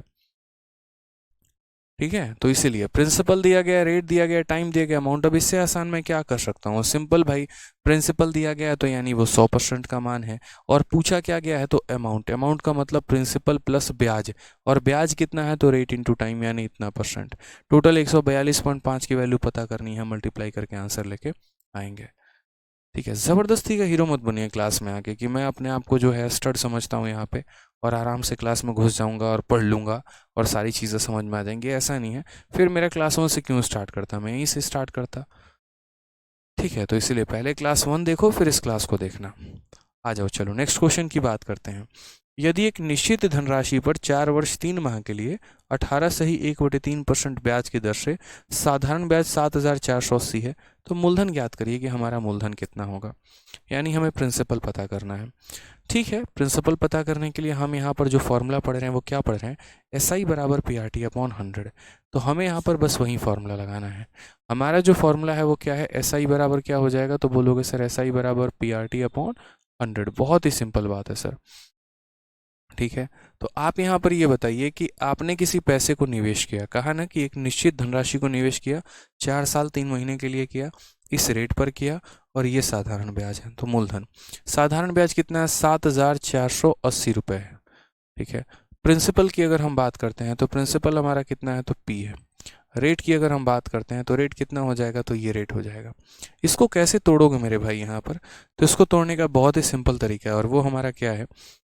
ठीक है, तो इसीलिए प्रिंसिपल दिया गया, रेट दिया गया, टाइम दिया गया, अमाउंट। अब इससे आसान मैं क्या कर सकता हूँ? सिंपल भाई, प्रिंसिपल दिया गया है तो यानी वो 100% का मान है, और पूछा क्या गया है तो अमाउंट। अमाउंट का मतलब प्रिंसिपल प्लस ब्याज, और ब्याज कितना है तो रेट इंटू टाइम यानी इतना परसेंट। टोटल 142.5 की वैल्यू पता करनी है, मल्टीप्लाई करके आंसर लेके आएंगे। ठीक है, ज़बरदस्ती का हीरो मत बनिए क्लास में आके कि मैं अपने आप को जो है स्टड समझता हूँ यहाँ पे, और आराम से क्लास में घुस जाऊँगा और पढ़ लूँगा और सारी चीज़ें समझ में आ जाएंगी। ऐसा नहीं है। फिर मेरा क्लासों से क्यों स्टार्ट करता? मैं यहीं से स्टार्ट करता। ठीक है, तो इसीलिए पहले क्लास 1 देखो, फिर इस क्लास को देखना। आ जाओ, चलो नेक्स्ट क्वेश्चन की बात करते हैं। यदि एक निश्चित धनराशि पर 4 वर्ष 3 माह के लिए 18 सही 1/3% ब्याज की दर से साधारण ब्याज 7,480 है, तो मूलधन ज्ञात करिए कि हमारा मूलधन कितना होगा। यानी हमें प्रिंसिपल पता करना है। ठीक है, प्रिंसिपल पता करने के लिए हम यहाँ पर जो फॉर्मूला पढ़ रहे हैं वो क्या पढ़ रहे हैं? SI बराबर PRT/100। तो हमें यहाँ पर बस वही फॉर्मूला लगाना है। हमारा जो फॉर्मूला है वो क्या है? SI बराबर क्या हो जाएगा? तो बोलोगे सर SI बराबर PRT/100। बहुत ही सिंपल बात है सर। ठीक है, तो आप यहाँ पर ये बताइए कि आपने किसी पैसे को निवेश किया, कहा ना कि एक निश्चित धनराशि को निवेश किया, 4 साल 3 महीने के लिए किया, इस रेट पर किया, और ये साधारण ब्याज है। तो मूलधन, साधारण ब्याज कितना है? 7,480 रुपये है। ठीक है, प्रिंसिपल की अगर हम बात करते हैं तो प्रिंसिपल हमारा कितना है? तो P है। रेट की अगर हम बात करते हैं तो रेट कितना हो जाएगा? तो ये रेट हो जाएगा। इसको कैसे तोड़ोगे मेरे भाई यहाँ पर? तो इसको तोड़ने का बहुत ही सिंपल तरीका है, और वो हमारा क्या है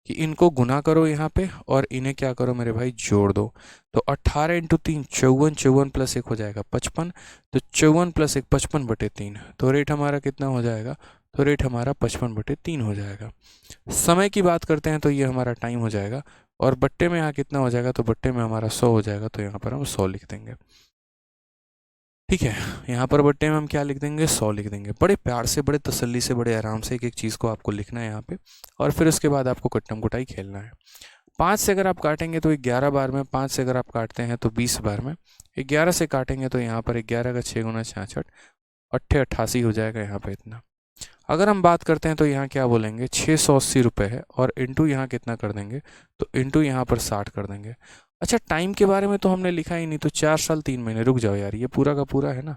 कि इनको गुना करो यहाँ पे, और इन्हें क्या करो मेरे भाई? जोड़ दो। तो 18 इंटू 3 54, 54 प्लस 1 हो जाएगा 55। तो 54 प्लस 1 55/3। तो रेट हमारा कितना हो जाएगा? तो रेट हमारा 55/3 हो जाएगा। समय की बात करते हैं तो ये हमारा टाइम हो जाएगा, और बट्टे में यहाँ कितना हो जाएगा? तो बट्टे में हमारा 100 हो जाएगा, तो यहाँ पर हम 100 लिख देंगे। ठीक है, यहाँ पर बट्टे में हम क्या लिख देंगे? 100 लिख देंगे। बड़े प्यार से, बड़े तसल्ली से, बड़े आराम से एक एक चीज़ को आपको लिखना है यहाँ पे, और फिर उसके बाद आपको कट्टम कुटाई खेलना है। 5 से अगर आप काटेंगे तो 11 बार में, 5 से अगर आप काटते हैं तो 20 बार में, 11 से काटेंगे तो यहाँ पर 11 का 6 गुना 66, 88 हो जाएगा यहाँ पे इतना। अगर हम बात करते हैं तो यहाँ क्या बोलेंगे? 680 रुपये है, और इंटू यहाँ कितना कर देंगे? तो इंटू यहाँ पर 60 कर देंगे। अच्छा, टाइम के बारे में तो हमने लिखा ही नहीं, तो 4 साल 3 महीने। रुक जाओ यार, ये पूरा का पूरा है ना?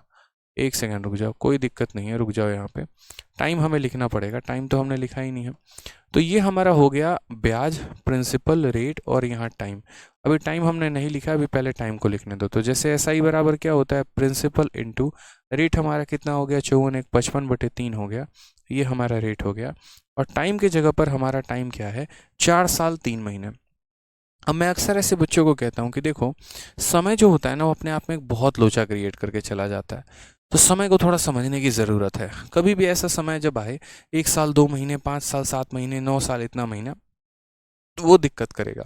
एक सेकंड रुक जाओ, कोई दिक्कत नहीं है, रुक जाओ। यहाँ पे टाइम हमें लिखना पड़ेगा, टाइम तो हमने लिखा ही नहीं है। तो ये हमारा हो गया ब्याज, प्रिंसिपल, रेट, और यहाँ टाइम। अभी टाइम हमने नहीं लिखा, अभी पहले टाइम को लिखने दो। तो जैसे SI बराबर क्या होता है? Principal into rate. हमारा कितना हो गया? 54 1 55/3 हो गया। ये हमारा रेट हो गया, और टाइम की जगह पर हमारा टाइम क्या है? 4 साल 3 महीने। अब मैं अक्सर ऐसे बच्चों को कहता हूँ कि देखो, समय जो होता है ना वो अपने आप में एक बहुत लोचा क्रिएट करके चला जाता है। तो समय को थोड़ा समझने की ज़रूरत है। कभी भी ऐसा समय जब आए, 1 साल 2 महीने, 5 साल 7 महीने, 9 साल इतना महीना, तो वो दिक्कत करेगा।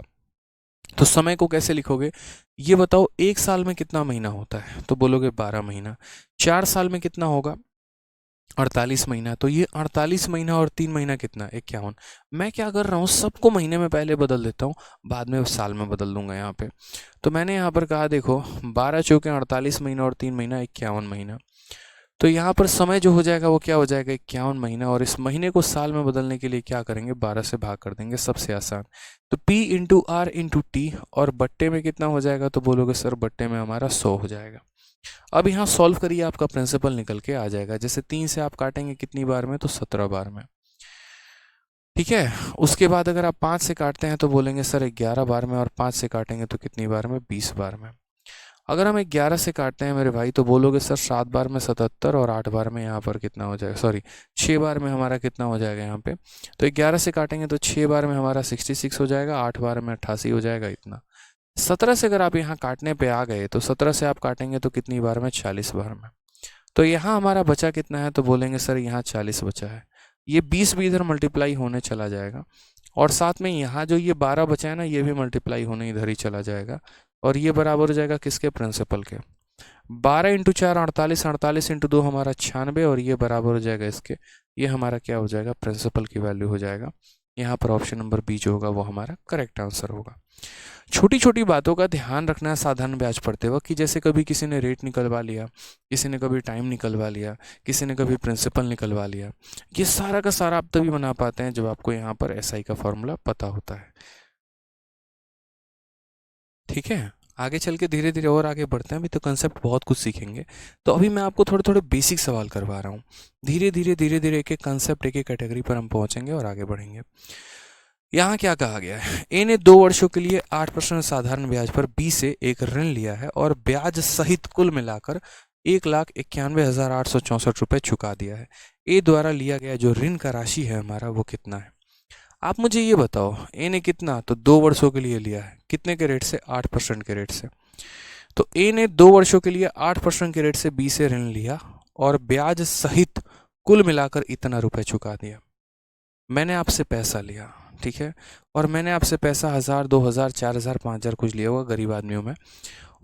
तो समय को कैसे लिखोगे? ये बताओ, 1 साल में कितना महीना होता है? तो बोलोगे 12 महीना। 4 साल में कितना होगा? 48 महीना। तो ये 48 महीना और 3 महीना कितना? 51। मैं क्या कर रहा हूँ, सबको महीने में पहले बदल देता हूँ, बाद में साल में बदल दूंगा यहाँ पे। तो मैंने यहाँ पर कहा देखो, 12 चौके 48 महीना, और 3 महीना 51 महीना। तो यहाँ पर समय जो हो जाएगा वो क्या हो जाएगा? 51 महीना। और इस महीने को साल में बदलने के लिए क्या करेंगे? 12 से भाग कर देंगे, सबसे आसान। तो P into R into T, और बट्टे में कितना हो जाएगा? तो बोलोगे सर बट्टे में हमारा 100 हो जाएगा। अब यहाँ सॉल्व करिए, आपका प्रिंसिपल निकल के आ जाएगा। जैसे 3 से आप काटेंगे कितनी बार में? तो 17 बार में। ठीक है, उसके बाद अगर आप 5 से काटते हैं तो बोलेंगे सर 11 बार में, और 5 से काटेंगे तो कितनी बार में? 20 बार में। अगर हम 11 से काटते हैं मेरे भाई तो बोलोगे सर 7 बार में 77, और 8 बार में यहाँ पर कितना हो जाएगा? सॉरी, 6 बार में हमारा कितना हो जाएगा यहाँ पे? तो 11 से काटेंगे तो 6 बार में हमारा 66 हो जाएगा, 8 बार में 88 हो जाएगा इतना। 17 से अगर आप यहाँ काटने पे आ गए तो 17 से आप काटेंगे तो कितनी बार में? 40 बार में। तो यहाँ हमारा बचा कितना है? तो बोलेंगे सर यहाँ 40 बचा है। ये 20 भी इधर मल्टीप्लाई होने चला जाएगा, और साथ में यहाँ जो ये 12 बचा है ना, ये भी मल्टीप्लाई होने इधर ही चला जाएगा, और ये बराबर हो जाएगा किसके? प्रिंसिपल के। 12 इंटू 4 48, 48 इंटू 2 हमारा 96, और ये बराबर हो जाएगा इसके। ये हमारा क्या हो जाएगा? प्रिंसिपल की वैल्यू हो जाएगा। यहाँ पर ऑप्शन नंबर बी जो होगा वो हमारा करेक्ट आंसर होगा। छोटी छोटी बातों का ध्यान रखना है साधारण ब्याज पढ़ते वक्त, कि जैसे कभी किसी ने रेट निकलवा लिया, किसी ने कभी टाइम निकलवा लिया, किसी ने कभी प्रिंसिपल निकलवा लिया। ये सारा का सारा आप तभी बना पाते हैं जब आपको यहाँ पर एसआई का फॉर्मूला पता होता है। ठीक है, आगे चल के धीरे धीरे और आगे बढ़ते हैं, अभी तो कंसेप्ट बहुत कुछ सीखेंगे। तो अभी मैं आपको थोड़े थोड़े बेसिक सवाल करवा रहा हूँ, धीरे धीरे एक एक कंसेप्ट, एक एक कैटेगरी पर हम पहुंचेंगे और आगे बढ़ेंगे। यहाँ क्या कहा गया है, ए ने 2 वर्षों के लिए 8% साधारण ब्याज पर बी से एक ऋण लिया है और ब्याज सहित कुल मिलाकर 1,91,864 रुपये चुका दिया है। ए द्वारा लिया गया जो ऋण का राशि है हमारा वो कितना है। आप मुझे ये बताओ, ए ने कितना, तो 2 वर्षों के लिए लिया है, कितने के रेट से, 8% के रेट से। तो ए ने 2 वर्षों के लिए 8% के रेट से बी से ऋण लिया और ब्याज सहित कुल मिलाकर इतना रुपए चुका दिया। मैंने आपसे पैसा लिया, ठीक है, और मैंने आपसे पैसा 1,000, 2,000, 4,000, 5,000 कुछ लिया होगा, गरीब आदमी हूँ मैं।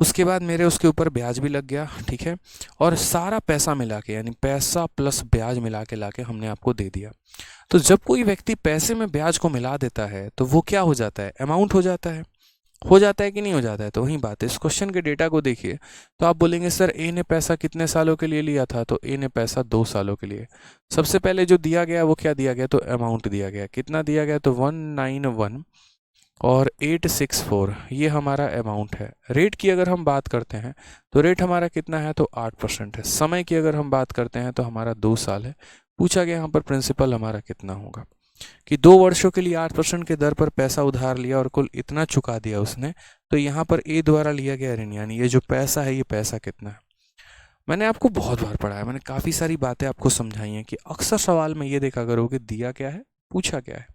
उसके बाद मेरे उसके ऊपर ब्याज भी लग गया, ठीक है, और सारा पैसा मिला के, यानी पैसा प्लस ब्याज मिला के लाके हमने आपको दे दिया। तो जब कोई व्यक्ति पैसे में ब्याज को मिला देता है तो वो क्या हो जाता है, अमाउंट हो जाता है कि नहीं हो जाता है। तो वही बात है, इस क्वेश्चन के डेटा को देखिए तो आप बोलेंगे सर ए ने पैसा कितने सालों के लिए लिया था, तो ए ने पैसा 2 सालों के लिए। सबसे पहले जो दिया गया वो क्या दिया गया, तो अमाउंट दिया गया, कितना दिया गया, तो 191 और 864, ये हमारा अमाउंट है। रेट की अगर हम बात करते हैं तो रेट हमारा कितना है, तो 8% है। समय की अगर हम बात करते हैं तो हमारा 2 साल है। पूछा गया यहाँ पर प्रिंसिपल हमारा कितना होगा, कि 2 वर्षों के लिए 8% के दर पर पैसा उधार लिया और कुल इतना चुका दिया उसने। तो यहाँ पर ए द्वारा लिया गया ऋण, यानी ये जो पैसा है, ये पैसा कितना है। मैंने आपको बहुत बार पढ़ाया, मैंने काफ़ी सारी बातें आपको समझाई हैं कि अक्सर सवाल में ये देखा करो कि दिया क्या है, पूछा क्या है।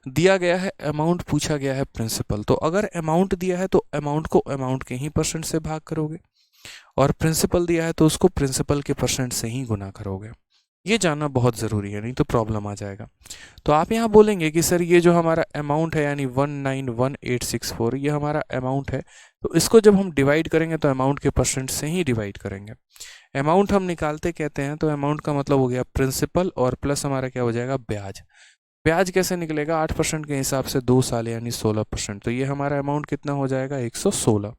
दिया गया है अमाउंट, पूछा गया है प्रिंसिपल। तो अगर अमाउंट दिया है तो अमाउंट को अमाउंट के ही परसेंट से भाग करोगे, और प्रिंसिपल दिया है तो उसको प्रिंसिपल के परसेंट से ही गुना करोगे। ये जानना बहुत ज़रूरी है, नहीं तो प्रॉब्लम आ जाएगा। तो आप यहाँ बोलेंगे कि सर ये जो हमारा अमाउंट है, यानी 191,864, ये हमारा अमाउंट है, तो इसको जब हम डिवाइड करेंगे तो अमाउंट के परसेंट से ही डिवाइड करेंगे। अमाउंट हम निकालते कहते हैं, तो अमाउंट का मतलब हो गया प्रिंसिपल और प्लस हमारा क्या हो जाएगा, ब्याज। ब्याज कैसे निकलेगा, 8% के हिसाब से 2 साल यानी 16%। तो ये हमारा अमाउंट कितना हो जाएगा, 116।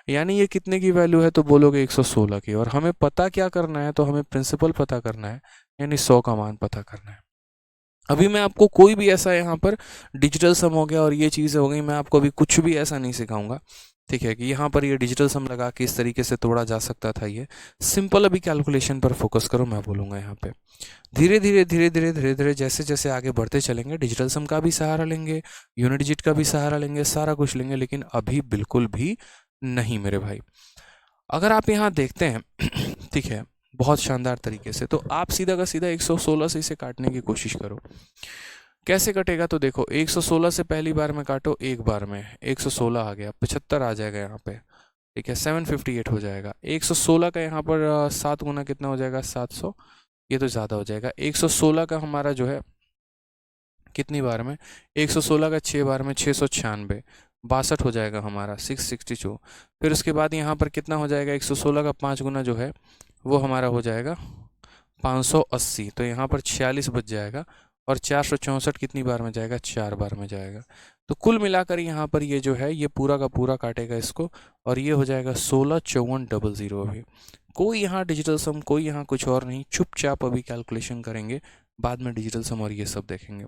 यानी ये कितने की वैल्यू है, तो बोलोगे 116 की। और हमें पता क्या करना है, तो हमें प्रिंसिपल पता करना है, यानी 100 का मान पता करना है। अभी मैं आपको कोई भी ऐसा, यहाँ पर डिजिटल सम हो गया और ये चीज़ें हो गई, मैं आपको अभी कुछ भी ऐसा नहीं सिखाऊंगा, ठीक है, कि यहाँ पर ये डिजिटल सम लगा के इस तरीके से तोड़ा जा सकता था। ये सिंपल अभी कैलकुलेशन पर फोकस करो, मैं बोलूँगा यहाँ पे। धीरे धीरे जैसे जैसे आगे बढ़ते चलेंगे, डिजिटल सम का भी सहारा लेंगे, यूनिट डिजिट का भी सहारा लेंगे, सारा कुछ लेंगे, लेकिन अभी बिल्कुल भी नहीं मेरे भाई। अगर आप यहाँ देखते हैं ठीक है, बहुत शानदार तरीके से, तो आप सीधा का सीधा 116 से इसे काटने की कोशिश करो। कैसे कटेगा, तो देखो 116 से पहली बार में काटो, एक बार में 116 आ गया, 75 आ जाएगा यहाँ पे, ठीक है, 758 हो जाएगा। 116 का यहाँ पर 7 गुना कितना हो जाएगा, 700, ये तो ज़्यादा हो जाएगा। 116 का हमारा जो है कितनी बार में, 116 का 6 बार में 696, 62 हो जाएगा हमारा, 662। फिर उसके बाद यहाँ पर कितना हो जाएगा, 116 का 5 गुना जो है वो हमारा हो जाएगा 580। तो यहाँ पर 46 बच जाएगा, और 464 कितनी बार में जाएगा, 4 बार में जाएगा। तो कुल मिलाकर यहाँ पर ये जो है ये पूरा का पूरा काटेगा इसको, और ये हो जाएगा 165400 अभी। कोई यहाँ डिजिटल सम, कोई यहाँ कुछ और नहीं, चुपचाप अभी कैलकुलेशन करेंगे, बाद में डिजिटल सम और ये सब देखेंगे।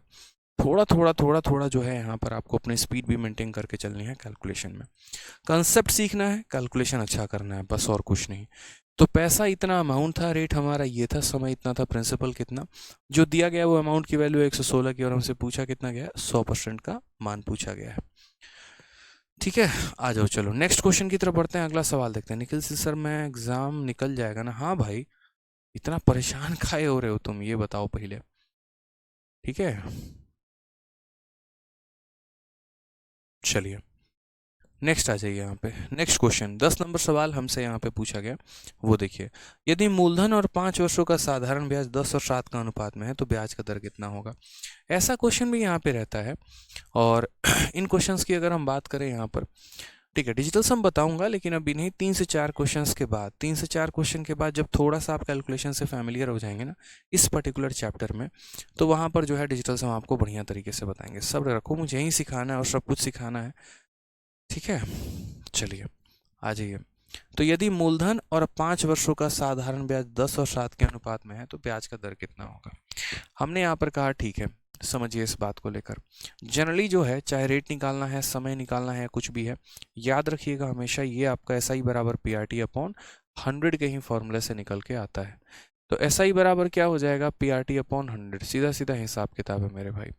थोड़ा जो है यहाँ पर आपको अपनी स्पीड भी मेंटेन करके चलनी है कैलकुलेशन में। कंसेप्ट सीखना है, कैलकुलेशन अच्छा करना है, बस और कुछ नहीं। तो पैसा इतना अमाउंट था, रेट हमारा ये था, समय इतना था, प्रिंसिपल कितना, जो दिया गया वो अमाउंट की वैल्यू 116 की, और हमसे पूछा कितना गया, 100% का मान पूछा गया है। ठीक है, आ जाओ, चलो नेक्स्ट क्वेश्चन की तरफ बढ़ते हैं, अगला सवाल देखते हैं। निखिल सर, मैं एग्जाम निकल जाएगा ना, हाँ भाई, इतना परेशान काहे हो रहे हो तुम, ये बताओ पहले, ठीक है। चलिए नेक्स्ट आ जाइए यहाँ पे, नेक्स्ट क्वेश्चन 10 नंबर सवाल हमसे यहाँ पे पूछा गया, वो देखिए। यदि मूलधन और 5 वर्षों का साधारण ब्याज 10 और 7 का अनुपात में है तो ब्याज का दर कितना होगा। ऐसा क्वेश्चन भी यहाँ पे रहता है। और इन क्वेश्चंस की अगर हम बात करें यहाँ पर, ठीक है, डिजिटल सम बताऊंगा लेकिन अभी नहीं, 3 से 4 क्वेश्चंस के बाद, 3 से 4 क्वेश्चन के बाद जब थोड़ा सा आप कैलकुलेशन से फैमिलियर हो जाएंगे ना इस पर्टिकुलर चैप्टर में, तो वहाँ पर जो है डिजिटल सम आपको बढ़िया तरीके से बताएंगे। सब्र रखो, मुझे यहीं सिखाना है और सब कुछ सिखाना है, ठीक है। चलिए आ जाइए। तो यदि मूलधन और 5 वर्षों का साधारण ब्याज 10 और 7 के अनुपात में है तो ब्याज का दर कितना होगा। हमने यहाँ पर कहा ठीक है, समझिए इस बात को लेकर। जनरली जो है, चाहे रेट निकालना है, समय निकालना है, कुछ भी है, याद रखिएगा हमेशा ये आपका एस आई बराबर पी आर टी अपॉन 100 के ही फॉर्मूले से निकल के आता है। तो एस आई बराबर क्या हो जाएगा, पी आर टी अपॉन 100, सीधा सीधा हिसाब किताब है मेरे भाई।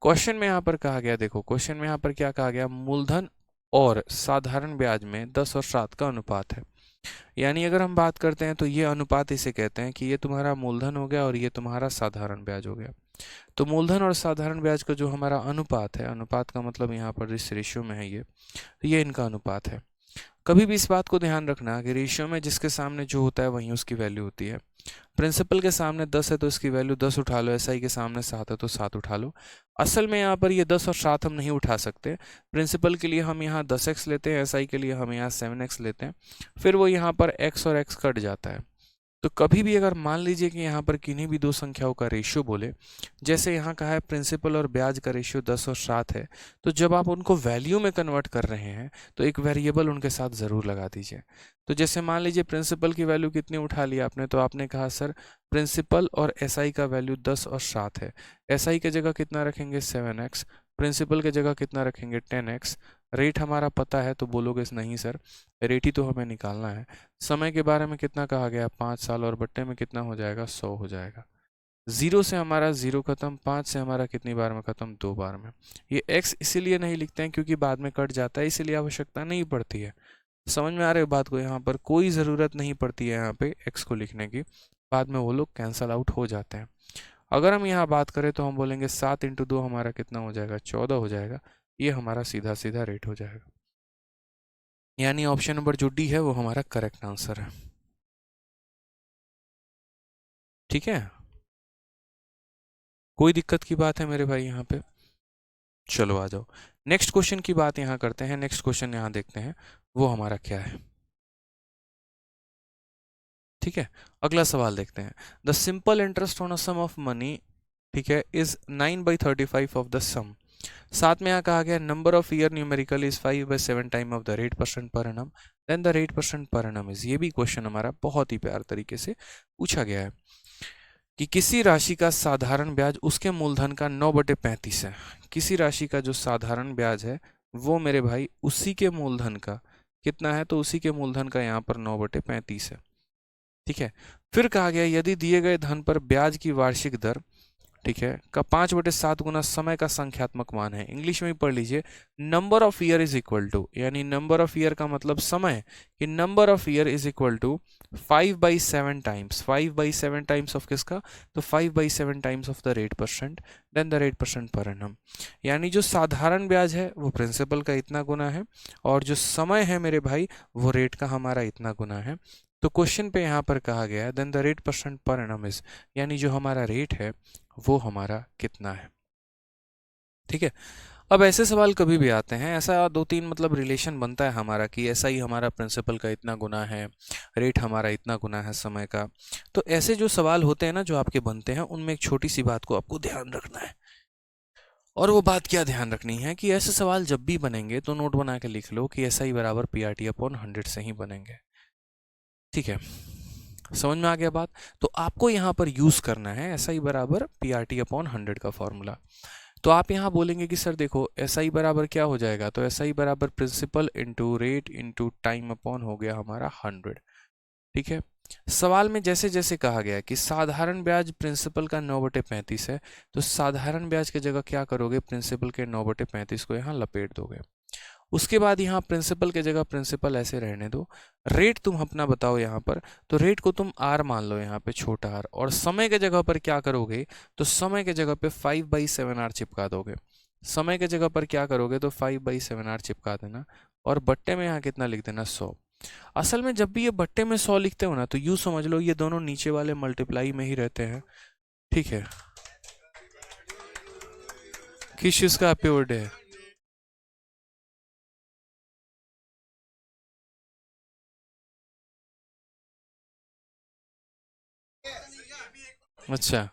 क्वेश्चन में यहाँ पर कहा गया, देखो क्वेश्चन में यहाँ पर क्या कहा गया, मूलधन और साधारण ब्याज में 10 और 7 का अनुपात है। यानी अगर हम बात करते हैं तो ये अनुपात इसे कहते हैं कि ये तुम्हारा मूलधन हो गया और ये तुम्हारा साधारण ब्याज हो गया। तो मूलधन और साधारण ब्याज का जो हमारा अनुपात है, अनुपात का मतलब यहाँ पर इस रेशियो में है ये, तो ये इनका अनुपात है। कभी भी इस बात को ध्यान रखना कि रेशियो में जिसके सामने जो होता है वहीं उसकी वैल्यू होती है। प्रिंसिपल के सामने 10 है तो इसकी वैल्यू 10 उठा लो, एसआई के सामने 7 है तो 7 उठा लो। असल में यहाँ पर ये 10 और 7 हम नहीं उठा सकते। प्रिंसिपल के लिए हम यहाँ 10x लेते हैं, एसआई के लिए हम यहाँ 7x लेते हैं, फिर वो यहाँ पर x और x कट जाता है। तो कभी भी अगर मान लीजिए कि यहाँ पर किन्हीं भी दो संख्याओं का रेशियो बोले, जैसे यहाँ कहा है प्रिंसिपल और ब्याज का रेशियो 10 और 7 है, तो जब आप उनको वैल्यू में कन्वर्ट कर रहे हैं तो एक वेरिएबल उनके साथ ज़रूर लगा दीजिए। तो जैसे मान लीजिए प्रिंसिपल की वैल्यू कितनी उठा ली आपने, तो आपने कहा सर प्रिंसिपल और एसआई का वैल्यू 10 और 7 है, एसआई की जगह कितना रखेंगे 7x, प्रिंसिपल की जगह कितना रखेंगे 10x। रेट हमारा पता है तो बोलोगे नहीं सर रेट ही तो हमें निकालना है। समय के बारे में कितना कहा गया 5 साल, और बट्टे में कितना हो जाएगा 100 हो जाएगा। 0 से हमारा 0 खत्म, 5 से हमारा कितनी बार में खत्म 2 बार में। ये x इसीलिए नहीं लिखते हैं क्योंकि बाद में कट जाता है, इसीलिए आवश्यकता नहीं पड़ती है। समझ में आ रही है बात को, यहाँ पर कोई ज़रूरत नहीं पड़ती है यहाँ पे x को लिखने की, बाद में वो लोग कैंसल आउट हो जाते हैं। अगर हम यहाँ बात करें तो हम बोलेंगे 7 × 2 हमारा कितना हो जाएगा 14 हो जाएगा। ये हमारा सीधा सीधा रेट हो जाएगा। यानी ऑप्शन नंबर जो डी है वो हमारा करेक्ट आंसर है। ठीक है, कोई दिक्कत की बात है मेरे भाई यहाँ पे। चलो आ जाओ, नेक्स्ट क्वेश्चन की बात यहाँ करते हैं। नेक्स्ट क्वेश्चन यहाँ देखते हैं वो हमारा क्या है। ठीक है, अगला सवाल देखते हैं। The simple interest on a sum of money, ठीक है, इज 9/35 ऑफ द सम। साथ में यहाँ कहा गया number of year numerical is 5/7 time of the rate percent per annum, then the rate percent per annum is. ये भी क्वेश्चन हमारा बहुत ही प्यार तरीके से पूछा गया है कि किसी राशि का साधारण ब्याज उसके मूलधन का 9/35 है। किसी राशि का जो साधारण ब्याज है वो मेरे भाई उसी के मूलधन का कितना है, तो उसी के मूलधन का यहाँ पर 9/35 है। ठीक है, फिर कहा गया यदि दिए गए धन पर ब्याज की वार्षिक दर, ठीक है, का 5/7 गुना समय का संख्यात्मक मान है। इंग्लिश में ही पढ़ लीजिए, number of year is equal to, यानी नंबर ऑफ ईयर का मतलब समय, कि number of year is equal to 5/7 times, 5/7 times of किसका, तो 5/7 times of the rate percent, then the rate percent per annum. यानी जो साधारण ब्याज है वो प्रिंसिपल का इतना गुना है, और जो समय है मेरे भाई वो रेट का हमारा इतना गुना है। तो क्वेश्चन पे यहाँ पर कहा गया है then the rate percent per annum is, यानी जो हमारा रेट है वो हमारा कितना है। ठीक है, अब ऐसे सवाल कभी भी आते हैं, ऐसा 2-3 मतलब रिलेशन बनता है हमारा कि ऐसा ही हमारा प्रिंसिपल का इतना गुना है, रेट हमारा इतना गुना है समय का। तो ऐसे जो सवाल होते हैं ना जो आपके बनते हैं, उनमें एक छोटी सी बात को आपको ध्यान रखना है। और वो बात क्या ध्यान रखनी है कि ऐसे सवाल जब भी बनेंगे तो नोट बना के लिख लो कि SI बराबर PRT/100 से ही बनेंगे। ठीक है, समझ में आ गया बात। तो आपको यहाँ पर यूज करना है SI बराबर PRT/100 का फॉर्मूला। तो आप यहाँ बोलेंगे कि सर देखो SI बराबर क्या हो जाएगा, तो SI बराबर principal into rate into time upon हो गया हमारा 100। ठीक है, सवाल में जैसे जैसे कहा गया कि साधारण ब्याज प्रिंसिपल का 9/35 है, तो साधारण ब्याज की जगह क्या करोगे, प्रिंसिपल के 9/35 को यहाँ लपेट दोगे। उसके बाद यहाँ प्रिंसिपल के जगह प्रिंसिपल ऐसे रहने दो। रेट तुम अपना बताओ यहाँ पर, तो रेट को तुम R मान लो यहाँ पे, छोटा r, और समय के जगह पर क्या करोगे, तो समय के जगह पे 5/7R चिपका दोगे। समय के जगह पर क्या करोगे, तो 5/7R चिपका देना, और बट्टे में यहाँ कितना लिख देना 100। असल में जब भी ये बट्टे में 100 लिखते हो ना, तो यूँ समझ लो ये दोनों नीचे वाले मल्टीप्लाई में ही रहते हैं। ठीक है, किस चीज़ का हैप्पी बर्थडे है? अच्छा,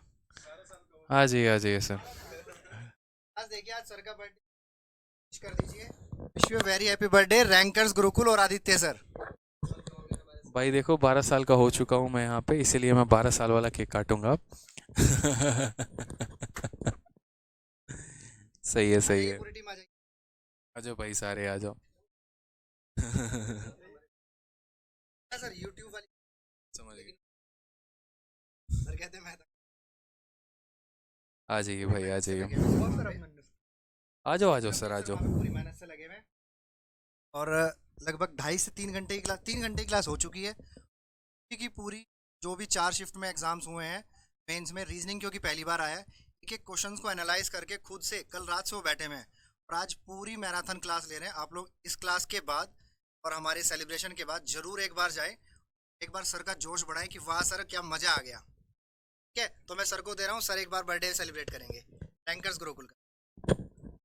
आ जाइए आ जाइए सर। आज देखिए, आज सर का बर्थडे, विश कर दीजिए। Wish you very happy birthday rankers Gurukul और आदित्य सर। भाई देखो 12 साल का हो चुका हूँ मैं यहाँ पे, इसीलिए मैं 12 साल वाला केक काटूंगा अब। सही है आ सही जाइए, है। पूरी टीम आ जाइए। आ जाओ भाई सारे आ जाओ। सर यूट्यूब वाली, समझ गए। लेकिन सर कहते हैं मैं आ जाइए भाई आ मेहनत से जाइए। लगे हुए हैं। बहुत सारा आ जाओ विक्रम सर जीत आ सर जाओ। वहाँ पे पूरी मेहनत से लगे हुए हैं। और लगभग 2.5 से 3 घंटे की क्लास, 3 घंटे की क्लास हो चुकी है। की पूरी जो भी 4 शिफ्ट में एग्जाम्स हुए हैं, मेंस में रीजनिंग क्योंकि पहली बार आया है, एक एक क्वेश्चन को एनालाइज करके खुद से कल रात से वो बैठे हुए हैं। और आज पूरी मैराथन क्लास ले रहे हैं। आप लोग इस क्लास के बाद और हमारे सेलिब्रेशन के बाद जरूर एक बार जाए, एक बार सर का जोश बढ़ाएं कि वाह सर क्या मजा आ गया। ठीक है, तो मैं सर को दे रहा हूँ, सर एक बार बर्थडे सेलिब्रेट करेंगे रैंकर्स गुरुकुल का।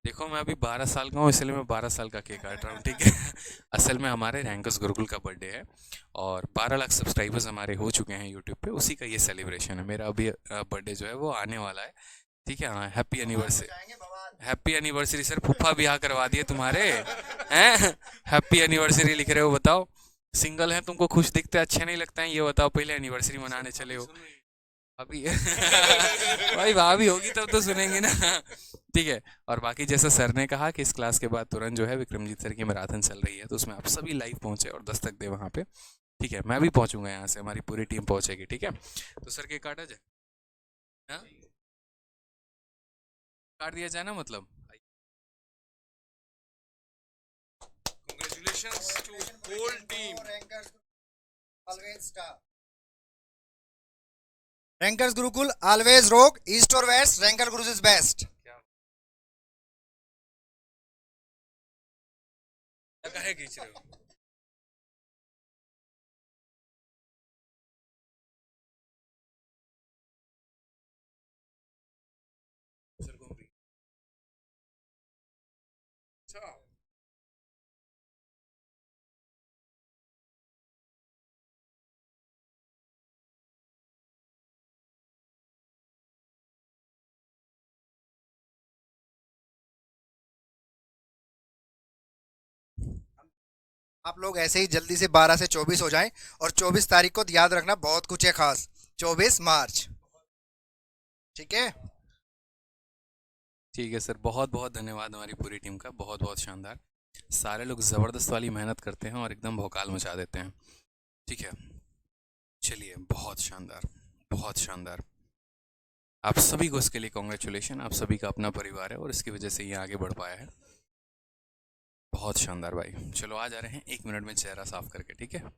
देखो मैं अभी 12 साल का हूँ, इसलिए मैं 12 साल का केक काट रहा हूँ, ठीक है। असल में हमारे रैंकर्स गुरुकुल का बर्थडे है और 12 लाख सब्सक्राइबर्स हमारे हो चुके हैं यूट्यूब पे, उसी का ये सेलिब्रेशन है। मेरा अभी बर्थडे जो है वो आने वाला है, ठीक है। हाँ हैप्पी बवाल एनिवर्सरी। मचाएंगे बवाल। हैप्पी एनिवर्सरी सर, फूफा ब्याह करवा दिए तुम्हारे हैं। हैप्पी एनिवर्सरी लिख रहे हो, बताओ। सिंगल है, तुमको खुश दिखते अच्छे नहीं लगता है, ये बताओ। पहले एनिवर्सरी मनाने चले हो अभी। भाई भाभी होगी तब तो सुनेंगे ना। ठीक है। और बाकी जैसा सर ने कहा कि इस क्लास के बाद तुरंत जो है विक्रमजीत सर की मैराथन चल रही है, तो उसमें आप सभी लाइव पहुंचे और दस्तक दे वहां पे। ठीक है, मैं भी पहुंचूंगा यहाँ से, हमारी पूरी टीम पहुंचेगी, ठीक है। तो सर के काटा जाए, हाँ? काट दिया जाए ना, मतलब। Congratulations to whole team. Rankers Gurukul always रोक ईस्ट और waste, ranker gurus is best. क्या लगा है खींच रहे हो? सर को भी। अच्छा। आप लोग ऐसे ही जल्दी से 12 से 24 हो जाएं। और 24 तारीख को याद रखना, बहुत कुछ है खास। 24 मार्च, ठीक है। ठीक है सर, बहुत बहुत धन्यवाद हमारी पूरी टीम का, बहुत बहुत शानदार। सारे लोग ज़बरदस्त वाली मेहनत करते हैं और एकदम भौकाल मचा देते हैं, ठीक है। चलिए, बहुत शानदार, बहुत शानदार। आप सभी को इसके लिए कॉन्ग्रेचुलेशन, आप सभी का अपना परिवार है और इसकी वजह से ये आगे बढ़ पाया है। बहुत शानदार भाई। चलो आ जा रहे हैं 1 मिनट में चेहरा साफ करके, ठीक है।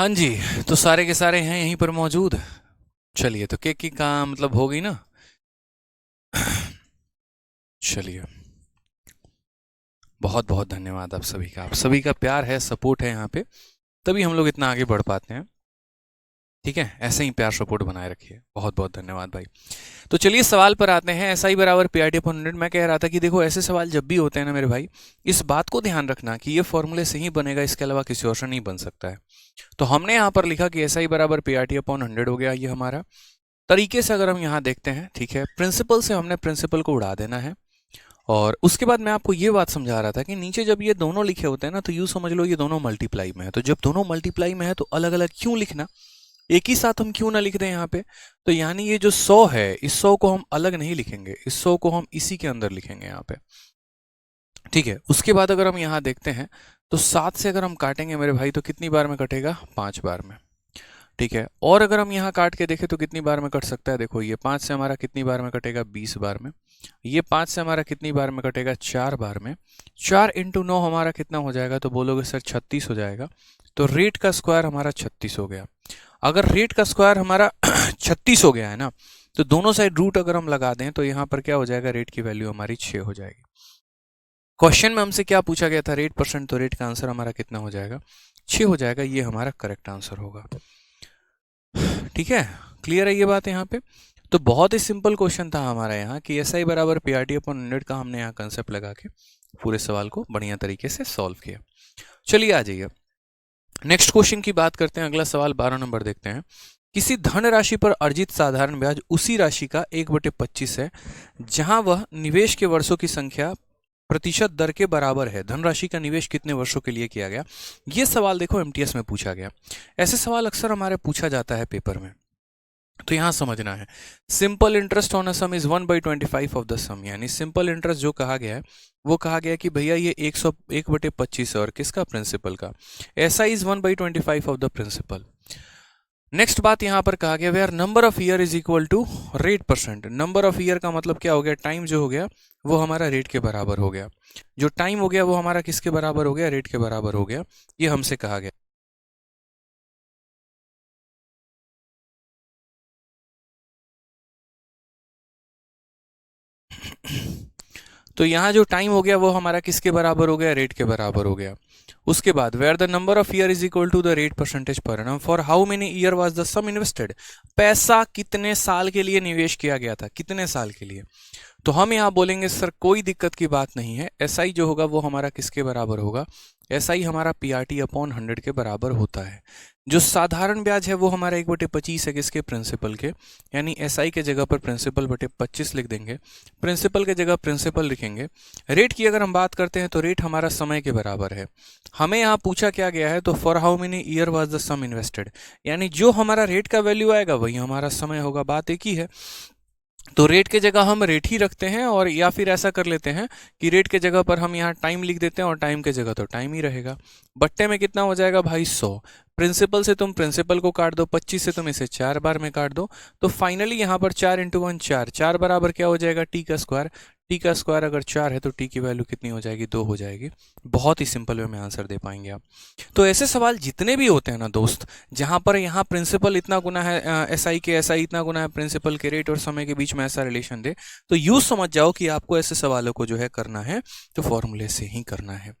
हाँ जी, तो सारे के सारे हैं यहीं पर मौजूद। चलिए, तो केक की का मतलब हो गई ना। चलिए, बहुत बहुत धन्यवाद आप सभी का। आप सभी का प्यार है, सपोर्ट है यहाँ पे, तभी हम लोग इतना आगे बढ़ पाते हैं। ठीक है, ऐसे ही प्यार सपोर्ट बनाए रखिए। बहुत बहुत धन्यवाद भाई। तो चलिए सवाल पर आते हैं। SI बराबर PRT अपॉन 100। मैं कह रहा था कि देखो ऐसे सवाल जब भी होते हैं ना मेरे भाई, इस बात को ध्यान रखना कि ये फॉर्मूले से ही बनेगा, इसके अलावा किसी और से नहीं बन सकता है। तो हमने यहाँ पर लिखा कि SI बराबर PRT अपॉन 100 हो गया ये हमारा। तरीके से अगर हम यहाँ देखते हैं, ठीक है, प्रिंसिपल से हमने प्रिंसिपल को उड़ा देना है। और उसके बाद मैं आपको ये बात समझा रहा था कि नीचे जब ये दोनों लिखे होते हैं ना, तो यूँ समझ लो ये दोनों मल्टीप्लाई में है। तो जब दोनों मल्टीप्लाई में है तो अलग अलग क्यों लिखना, एक ही साथ हम क्यों ना लिख दें यहाँ पे। तो यानी ये जो 100 है, इस 100 को हम अलग नहीं लिखेंगे, इस 100 को हम इसी के अंदर लिखेंगे यहाँ पे। ठीक है, उसके बाद अगर हम यहाँ देखते हैं तो 7 से अगर हम काटेंगे मेरे भाई तो कितनी बार में कटेगा, 5 बार में। ठीक है, और अगर हम यहाँ काट के देखें तो कितनी बार में कट सकता है, देखो ये 5 से हमारा कितनी बार में कटेगा, 20 बार में। ये 5 से हमारा कितनी बार में कटेगा, 4 बार में। 4 इंटू 9 हमारा कितना हो जाएगा, तो बोलोगे सर 36 हो जाएगा। तो रेट का स्क्वायर हमारा 36 हो गया। अगर रेट का स्क्वायर हमारा 36 हो गया है ना, तो दोनों साइड रूट अगर हम लगा दें तो यहाँ पर क्या हो जाएगा, रेट की वैल्यू हमारी 6 हो जाएगी। क्वेश्चन में हमसे क्या पूछा गया था, रेट परसेंट, तो रेट का आंसर हमारा कितना हो जाएगा, 6 हो जाएगा। ये हमारा करेक्ट आंसर होगा। ठीक है, क्लियर है ये बात यहाँ पे। तो बहुत ही सिंपल क्वेश्चन था हमारा यहाँ कि SI बराबर PRT अपॉन 100 का हमने यहाँ कंसेप्ट लगा के पूरे सवाल को बढ़िया तरीके से सॉल्व किया। चलिए आ जाइए नेक्स्ट क्वेश्चन की बात करते हैं। अगला सवाल 12 नंबर देखते हैं। किसी धन राशि पर अर्जित साधारण ब्याज उसी राशि का 1/25 है जहां वह निवेश के वर्षों की संख्या प्रतिशत दर के बराबर है। धनराशि का निवेश कितने वर्षों के लिए किया गया। यह सवाल देखो MTS में पूछा गया। ऐसे सवाल अक्सर हमारे पूछा जाता है पेपर में, तो यहां समझना है। Simple interest on a sum is 1/25 of the sum, यानी सिंपल इंटरेस्ट जो कहा गया है वो कहा गया है कि भैया ये 1/25 है, और किसका, प्रिंसिपल का। SI is 1/25 of the principal. Next बात यहां पर कहा गया where number of year is equal to rate percent. Number of year का मतलब क्या हो गया, टाइम जो हो गया वो हमारा रेट के बराबर हो गया। जो टाइम हो गया वो हमारा किसके बराबर हो गया, रेट के बराबर हो गया। ये हमसे कहा गया। तो यहाँ जो टाइम हो गया वो हमारा किसके बराबर हो गया, रेट के बराबर हो गया। उसके बाद where the number of year is equal to the rate percentage per annum for how many year was the sum invested. पैसा कितने साल के लिए निवेश किया गया था, कितने साल के लिए। तो हम यहाँ बोलेंगे सर कोई दिक्कत की बात नहीं है, SI जो होगा वो हमारा किसके बराबर होगा, SI हमारा PRT अपॉन 100 के बराबर होता है। जो साधारण ब्याज है वो हमारा 1/25 है किसके, प्रिंसिपल के। यानी SI के जगह पर प्रिंसिपल बटे 25 लिख देंगे, प्रिंसिपल के जगह प्रिंसिपल लिखेंगे। रेट की अगर हम बात करते हैं तो रेट हमारा समय के बराबर है। हमें यहाँ पूछा क्या गया है, तो for how many year was the sum invested, यानी जो हमारा रेट का वैल्यू आएगा वही हमारा समय होगा, बात एक ही है। तो रेट के जगह हम रेट ही रखते हैं, और या फिर ऐसा कर लेते हैं कि रेट के जगह पर हम यहाँ टाइम लिख देते हैं और टाइम के जगह तो टाइम ही रहेगा। बट्टे में कितना हो जाएगा भाई, 100। प्रिंसिपल से तुम प्रिंसिपल को काट दो, 25 से तुम इसे 4 बार में काट दो, तो फाइनली यहाँ पर 4 इंटू 1 4, 4 बराबर क्या हो जाएगा, टी का स्क्वायर। टी का स्क्वायर अगर 4 है तो टी की वैल्यू कितनी हो जाएगी, 2 हो जाएगी। बहुत ही सिंपल वे में आंसर दे पाएंगे आप। तो ऐसे सवाल जितने भी होते हैं ना दोस्त, जहां पर यहाँ प्रिंसिपल इतना गुना है SI के, SI इतना गुना है प्रिंसिपल के, रेट और समय के बीच में ऐसा रिलेशन दे, तो यूज समझ जाओ कि आपको ऐसे सवालों को जो है करना है तो फॉर्मूले से ही करना है।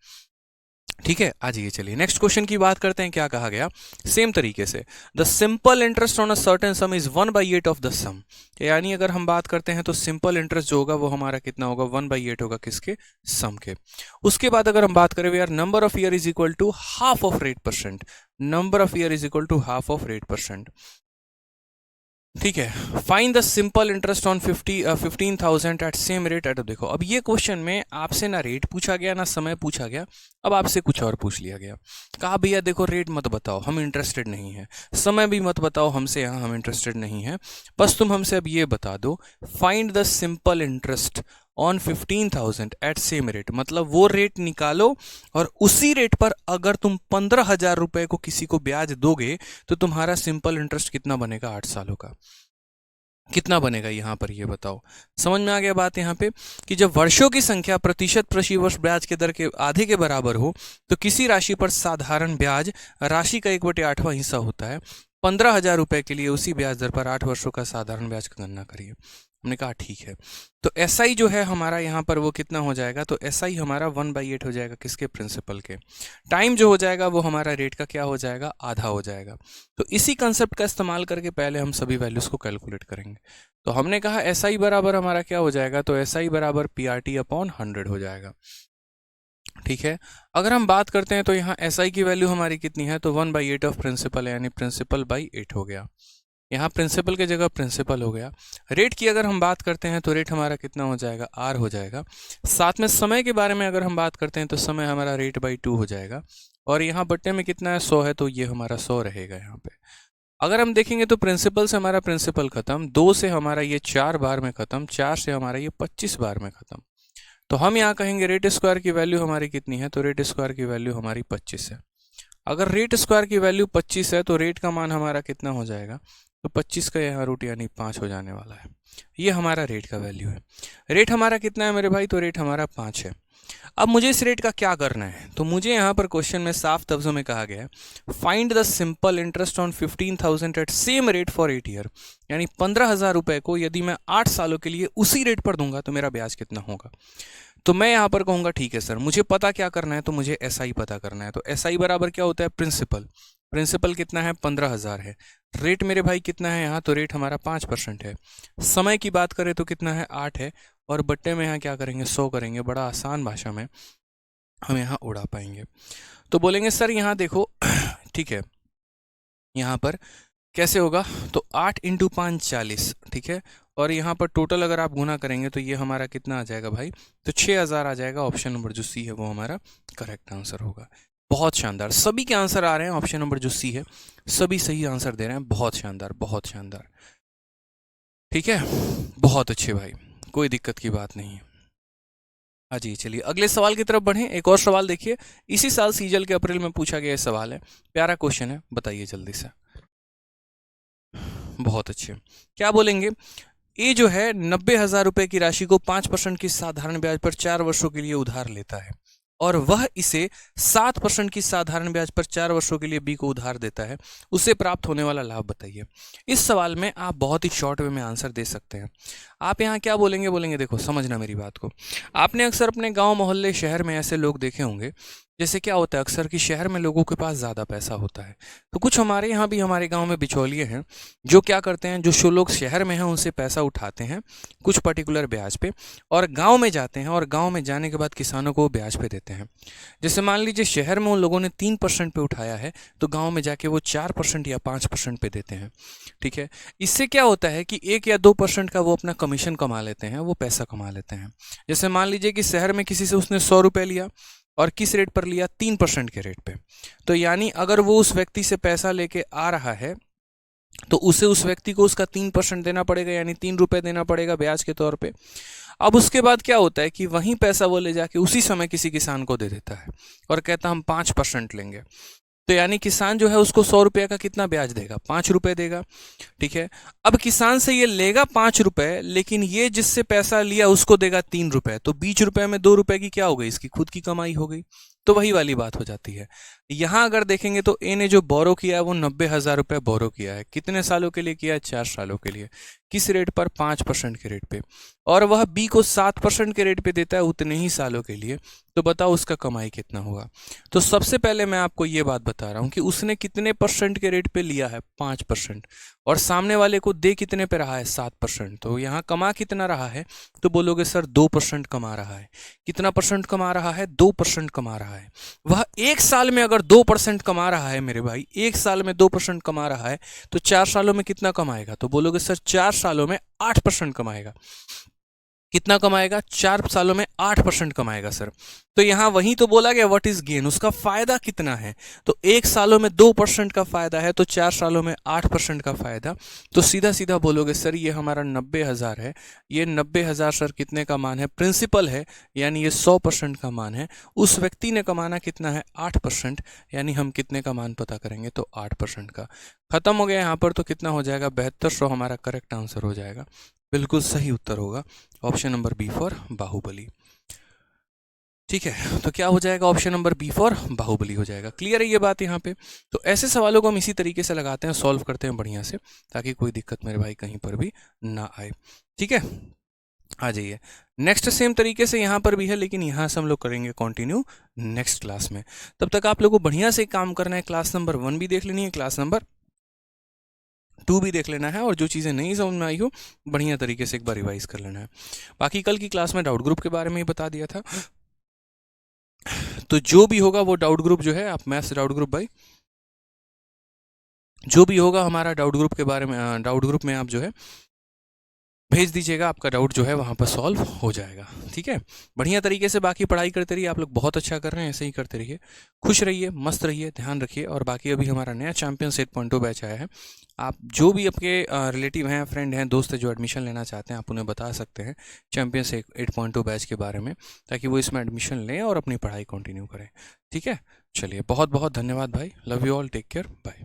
ठीक है, आ जाइए चलिए नेक्स्ट क्वेश्चन की बात करते हैं। क्या कहा गया, सेम तरीके से the simple interest on a certain sum is 1/8 of the sum. यानी अगर हम बात करते हैं तो सिंपल इंटरेस्ट जो होगा वो हमारा कितना होगा, 1/8 होगा किसके, सम के। उसके बाद अगर हम बात करें यार number of year is equal to half of rate percent, number of year is equal to half of rate percent. ठीक है, find the simple interest on 15,000 at same rate at. देखो अब ये क्वेश्चन में आपसे ना रेट पूछा गया ना समय पूछा गया, अब आपसे कुछ और पूछ लिया गया। कहा भैया देखो रेट मत बताओ, हम इंटरेस्टेड नहीं है, समय भी मत बताओ हमसे, यहाँ हम इंटरेस्टेड नहीं है, बस तुम हमसे अब ये बता दो find the simple interest on 15,000 at same rate. मतलब वो रेट निकालो और उसी रेट पर अगर तुम 15,000 रुपए को किसी को ब्याज दोगे तो तुम्हारा सिंपल इंटरेस्ट कितना बनेगा, 8 सालों का। कितना बनेगा यहाँ पर ये बताओ। समझ में आ गया बात यहाँ पे कि जब वर्षों की संख्या प्रतिशत प्रति वर्ष ब्याज के दर के आधे के बराबर हो तो किसी राशि पर साधारण ब्याज राशि का 1/8वां हिस्सा होता है। 15,000 रुपए के लिए उसी ब्याज दर पर 8 वर्षों का साधारण ब्याज की गणना करिए। हमने कहा ठीक है। तो एसआई जो है हमारा यहाँ पर वो कितना हो जाएगा, तो एसआई हमारा 1/8 हो जाएगा किसके, प्रिंसिपल के। टाइम जो हो जाएगा वो हमारा रेट का क्या हो जाएगा, आधा हो जाएगा। तो इसी कंसेप्ट का इस्तेमाल करके पहले हम सभी वैल्यूज को कैलकुलेट करेंगे। तो हमने कहा एसआई बराबर हमारा क्या हो जाएगा, तो एसआई बराबर पीआरटी अपॉन 100 हो जाएगा। ठीक है, अगर हम बात करते हैं तो यहाँ एसआई की वैल्यू हमारी कितनी है, तो 1/8 ऑफ प्रिंसिपल है, यानी प्रिंसिपल बाई 8 हो गया। यहाँ प्रिंसिपल की जगह प्रिंसिपल हो गया। रेट की अगर हम बात करते हैं तो रेट हमारा कितना हो जाएगा, आर हो जाएगा। साथ में समय के बारे में अगर हम बात करते हैं तो समय हमारा रेट बाई 2 हो जाएगा। और यहाँ बट्टे में कितना है, 100 है, तो ये हमारा 100 रहेगा यहाँ पे। अगर हम देखेंगे तो प्रिंसिपल से हमारा प्रिंसिपल खत्म, 2 से हमारा ये 4 बार में खत्म, 4 से हमारा ये 25 बार में खत्म। तो हम यहाँ कहेंगे रेट स्क्वायर की वैल्यू हमारी कितनी है, तो रेट स्क्वायर की वैल्यू हमारी 25 है। अगर रेट स्क्वायर की वैल्यू 25 है तो रेट का मान हमारा कितना हो जाएगा, तो 25 का यहाँ रूट यानी 5 हो जाने वाला है। ये हमारा रेट का वैल्यू है। रेट हमारा कितना है मेरे भाई, तो रेट हमारा 5 है। अब मुझे इस रेट का क्या करना है, तो मुझे यहाँ पर क्वेश्चन में साफ लफ्जों में कहा गया है find the simple interest on 15,000 at same rate for 8 year, यानी 15,000 रुपए को यदि मैं 8 सालों के लिए उसी रेट पर दूंगा तो मेरा ब्याज कितना होगा। तो मैं यहाँ पर कहूँगा ठीक है सर, मुझे पता क्या करना है, तो मुझे एसआई पता करना है। तो एसआई बराबर क्या होता है, प्रिंसिपल। प्रिंसिपल कितना है, 15,000 है। रेट मेरे भाई कितना है यहाँ, तो रेट हमारा 5% है। समय की बात करें तो कितना है, 8 है। और बट्टे में यहाँ क्या करेंगे, 100 करेंगे। बड़ा आसान भाषा में हम यहाँ उड़ा पाएंगे। तो बोलेंगे सर यहाँ देखो ठीक है, यहाँ पर कैसे होगा, तो 8 × 5 40, ठीक है। और यहाँ पर टोटल अगर आप गुना करेंगे तो ये हमारा कितना आ जाएगा भाई, तो 6,000 आ जाएगा। ऑप्शन नंबर जो सी है वो हमारा करेक्ट आंसर होगा। बहुत शानदार, सभी के आंसर आ रहे हैं। ऑप्शन नंबर जो सी है सभी सही आंसर दे रहे हैं। बहुत शानदार, बहुत शानदार। ठीक है, बहुत अच्छे भाई, कोई दिक्कत की बात नहीं है। हाँ जी, चलिए अगले सवाल की तरफ बढ़ें। एक और सवाल देखिए, इसी साल सीजल के अप्रैल में पूछा गया सवाल है। प्यारा क्वेश्चन है, बताइए जल्दी से। बहुत अच्छे, क्या बोलेंगे, ये जो है 90,000 रुपए की राशि को 5% की साधारण ब्याज पर 4 वर्षों के लिए उधार लेता है और वह इसे 7% की साधारण ब्याज पर 4 वर्षों के लिए बी को उधार देता है। उसे प्राप्त होने वाला लाभ बताइए। इस सवाल में आप बहुत ही शॉर्ट वे में आंसर दे सकते हैं। आप यहाँ क्या बोलेंगे, बोलेंगे देखो समझना मेरी बात को। आपने अक्सर अपने गांव मोहल्ले शहर में ऐसे लोग देखे होंगे, जैसे क्या होता है अक्सर कि शहर में लोगों के पास ज़्यादा पैसा होता है। तो कुछ हमारे यहाँ भी, हमारे गांव में बिचौलिए हैं जो क्या करते हैं, जो लोग शहर में हैं उनसे पैसा उठाते हैं कुछ पर्टिकुलर ब्याज पे और गांव में जाते हैं और गांव में जाने के बाद किसानों को ब्याज पे देते हैं। जैसे मान लीजिए शहर में उन लोगों ने 3% पे उठाया है तो गाँव में जाके वो 4% या 5% पे देते हैं। ठीक है, इससे क्या होता है कि 1 या 2% का वो अपना कमीशन कमा लेते हैं, वो पैसा कमा लेते हैं। जैसे मान लीजिए कि शहर में किसी से उसने 100 रुपये लिया और किस रेट पर लिया, 3% के रेट पे। तो यानी अगर वो उस व्यक्ति से पैसा लेके आ रहा है तो उसे, उस व्यक्ति को उसका 3% देना पड़ेगा, यानी 3 रुपये देना पड़ेगा ब्याज के तौर पे। अब उसके बाद क्या होता है कि वही पैसा वो ले जाके उसी समय किसी किसान को दे देता है और कहता हम 5% लेंगे। तो यानी किसान जो है उसको 100 रुपये का कितना ब्याज देगा, 5 रुपये देगा। ठीक है, अब किसान से ये लेगा 5 रुपये, लेकिन ये जिससे पैसा लिया उसको देगा 3 रुपये। तो 20 रुपये में 2 रुपये की क्या हो गई, इसकी खुद की कमाई हो गई। तो वही वाली बात हो जाती है। यहाँ अगर देखेंगे तो ए ने जो बोरो किया है वो 90,000 रुपये बोरो किया है। कितने सालों के लिए किया है, 4 सालों के लिए। किस रेट पर, 5% के रेट पे। और वह बी को 7% के रेट पे देता है उतने ही सालों के लिए। तो बताओ उसका कमाई कितना होगा। तो सबसे पहले मैं आपको ये बात बता रहा हूँ कि उसने कितने परसेंट के रेट पे लिया है, 5%, और सामने वाले को दे कितने पे रहा है, 7%। तो यहाँ कमा कितना रहा है, तो बोलोगे सर 2% कमा रहा है। कितना परसेंट कमा रहा है, 2% कमा रहा है। वह 1 साल में अगर 2% कमा रहा है मेरे भाई, 1 साल में 2% कमा रहा है, तो 4 सालों में कितना कमाएगा, तो बोलोगे सर 4 सालों में 8% कमाएगा। कितना कमाएगा? 4 सालों में 8% कमाएगा सर। तो यहाँ वही तो बोला गया व्हाट इज गेन, उसका फायदा कितना है। तो 1 सालों में 2% का फायदा है, तो 4 सालों में 8% का फायदा। तो सीधा सीधा बोलोगे सर ये हमारा 90,000 है, ये 90,000 सर कितने का मान है? प्रिंसिपल है, यानी ये 100% का मान है। उस व्यक्ति ने कमाना कितना है? 8%, यानी हम कितने का मान पता करेंगे? तो 8% का। खत्म हो गया यहाँ पर। तो कितना हो जाएगा? 7200 हमारा करेक्ट आंसर हो जाएगा। बिल्कुल सही उत्तर होगा option number B for Baahubali. ठीक है, तो क्या हो जाएगा? Option number B for Baahubali हो जाएगा। क्लियर है ये बात यहाँ पे? तो ऐसे सवालों को हम इसी तरीके से लगाते हैं, सॉल्व करते हैं बढ़िया से, ताकि कोई दिक्कत मेरे भाई कहीं पर भी ना आए। ठीक है, आ जाइए। नेक्स्ट सेम तरीके से यहाँ पर भी है, लेकिन यहाँ से हम लोग करेंगे कंटिन्यू नेक्स्ट क्लास में। तब तक आप लोगों को बढ़िया से काम करना है, क्लास नंबर 1 भी देख लेनी है, क्लास नंबर 2 भी देख लेना है, और जो चीज़ें नहीं समझ में आई हो बढ़िया तरीके से एक बार रिवाइज कर लेना है। बाकी कल की क्लास में डाउट ग्रुप के बारे में ही बता दिया था, तो जो भी होगा वो डाउट ग्रुप जो है, आप मैथ्स डाउट ग्रुप भाई, जो भी होगा हमारा डाउट ग्रुप के बारे में, डाउट ग्रुप में आप जो है भेज दीजिएगा, आपका डाउट जो है वहाँ पर सॉल्व हो जाएगा। ठीक है, बढ़िया तरीके से बाकी पढ़ाई करते रहिए, आप लोग बहुत अच्छा कर रहे हैं, ऐसे ही करते रहिए, खुश रहिए, मस्त रहिए, ध्यान रखिए। और बाकी अभी हमारा नया चैंपियंस 8.2 बैच आया है, आप जो भी आपके रिलेटिव हैं, फ्रेंड हैं, दोस्त हैं जो एडमिशन लेना चाहते हैं, आप उन्हें बता सकते हैं चैंपियंस 8.2 बैच के बारे में, ताकि वो इसमें एडमिशन लें और अपनी पढ़ाई कंटिन्यू करें। ठीक है, चलिए बहुत बहुत धन्यवाद भाई, love you all, take care, bye.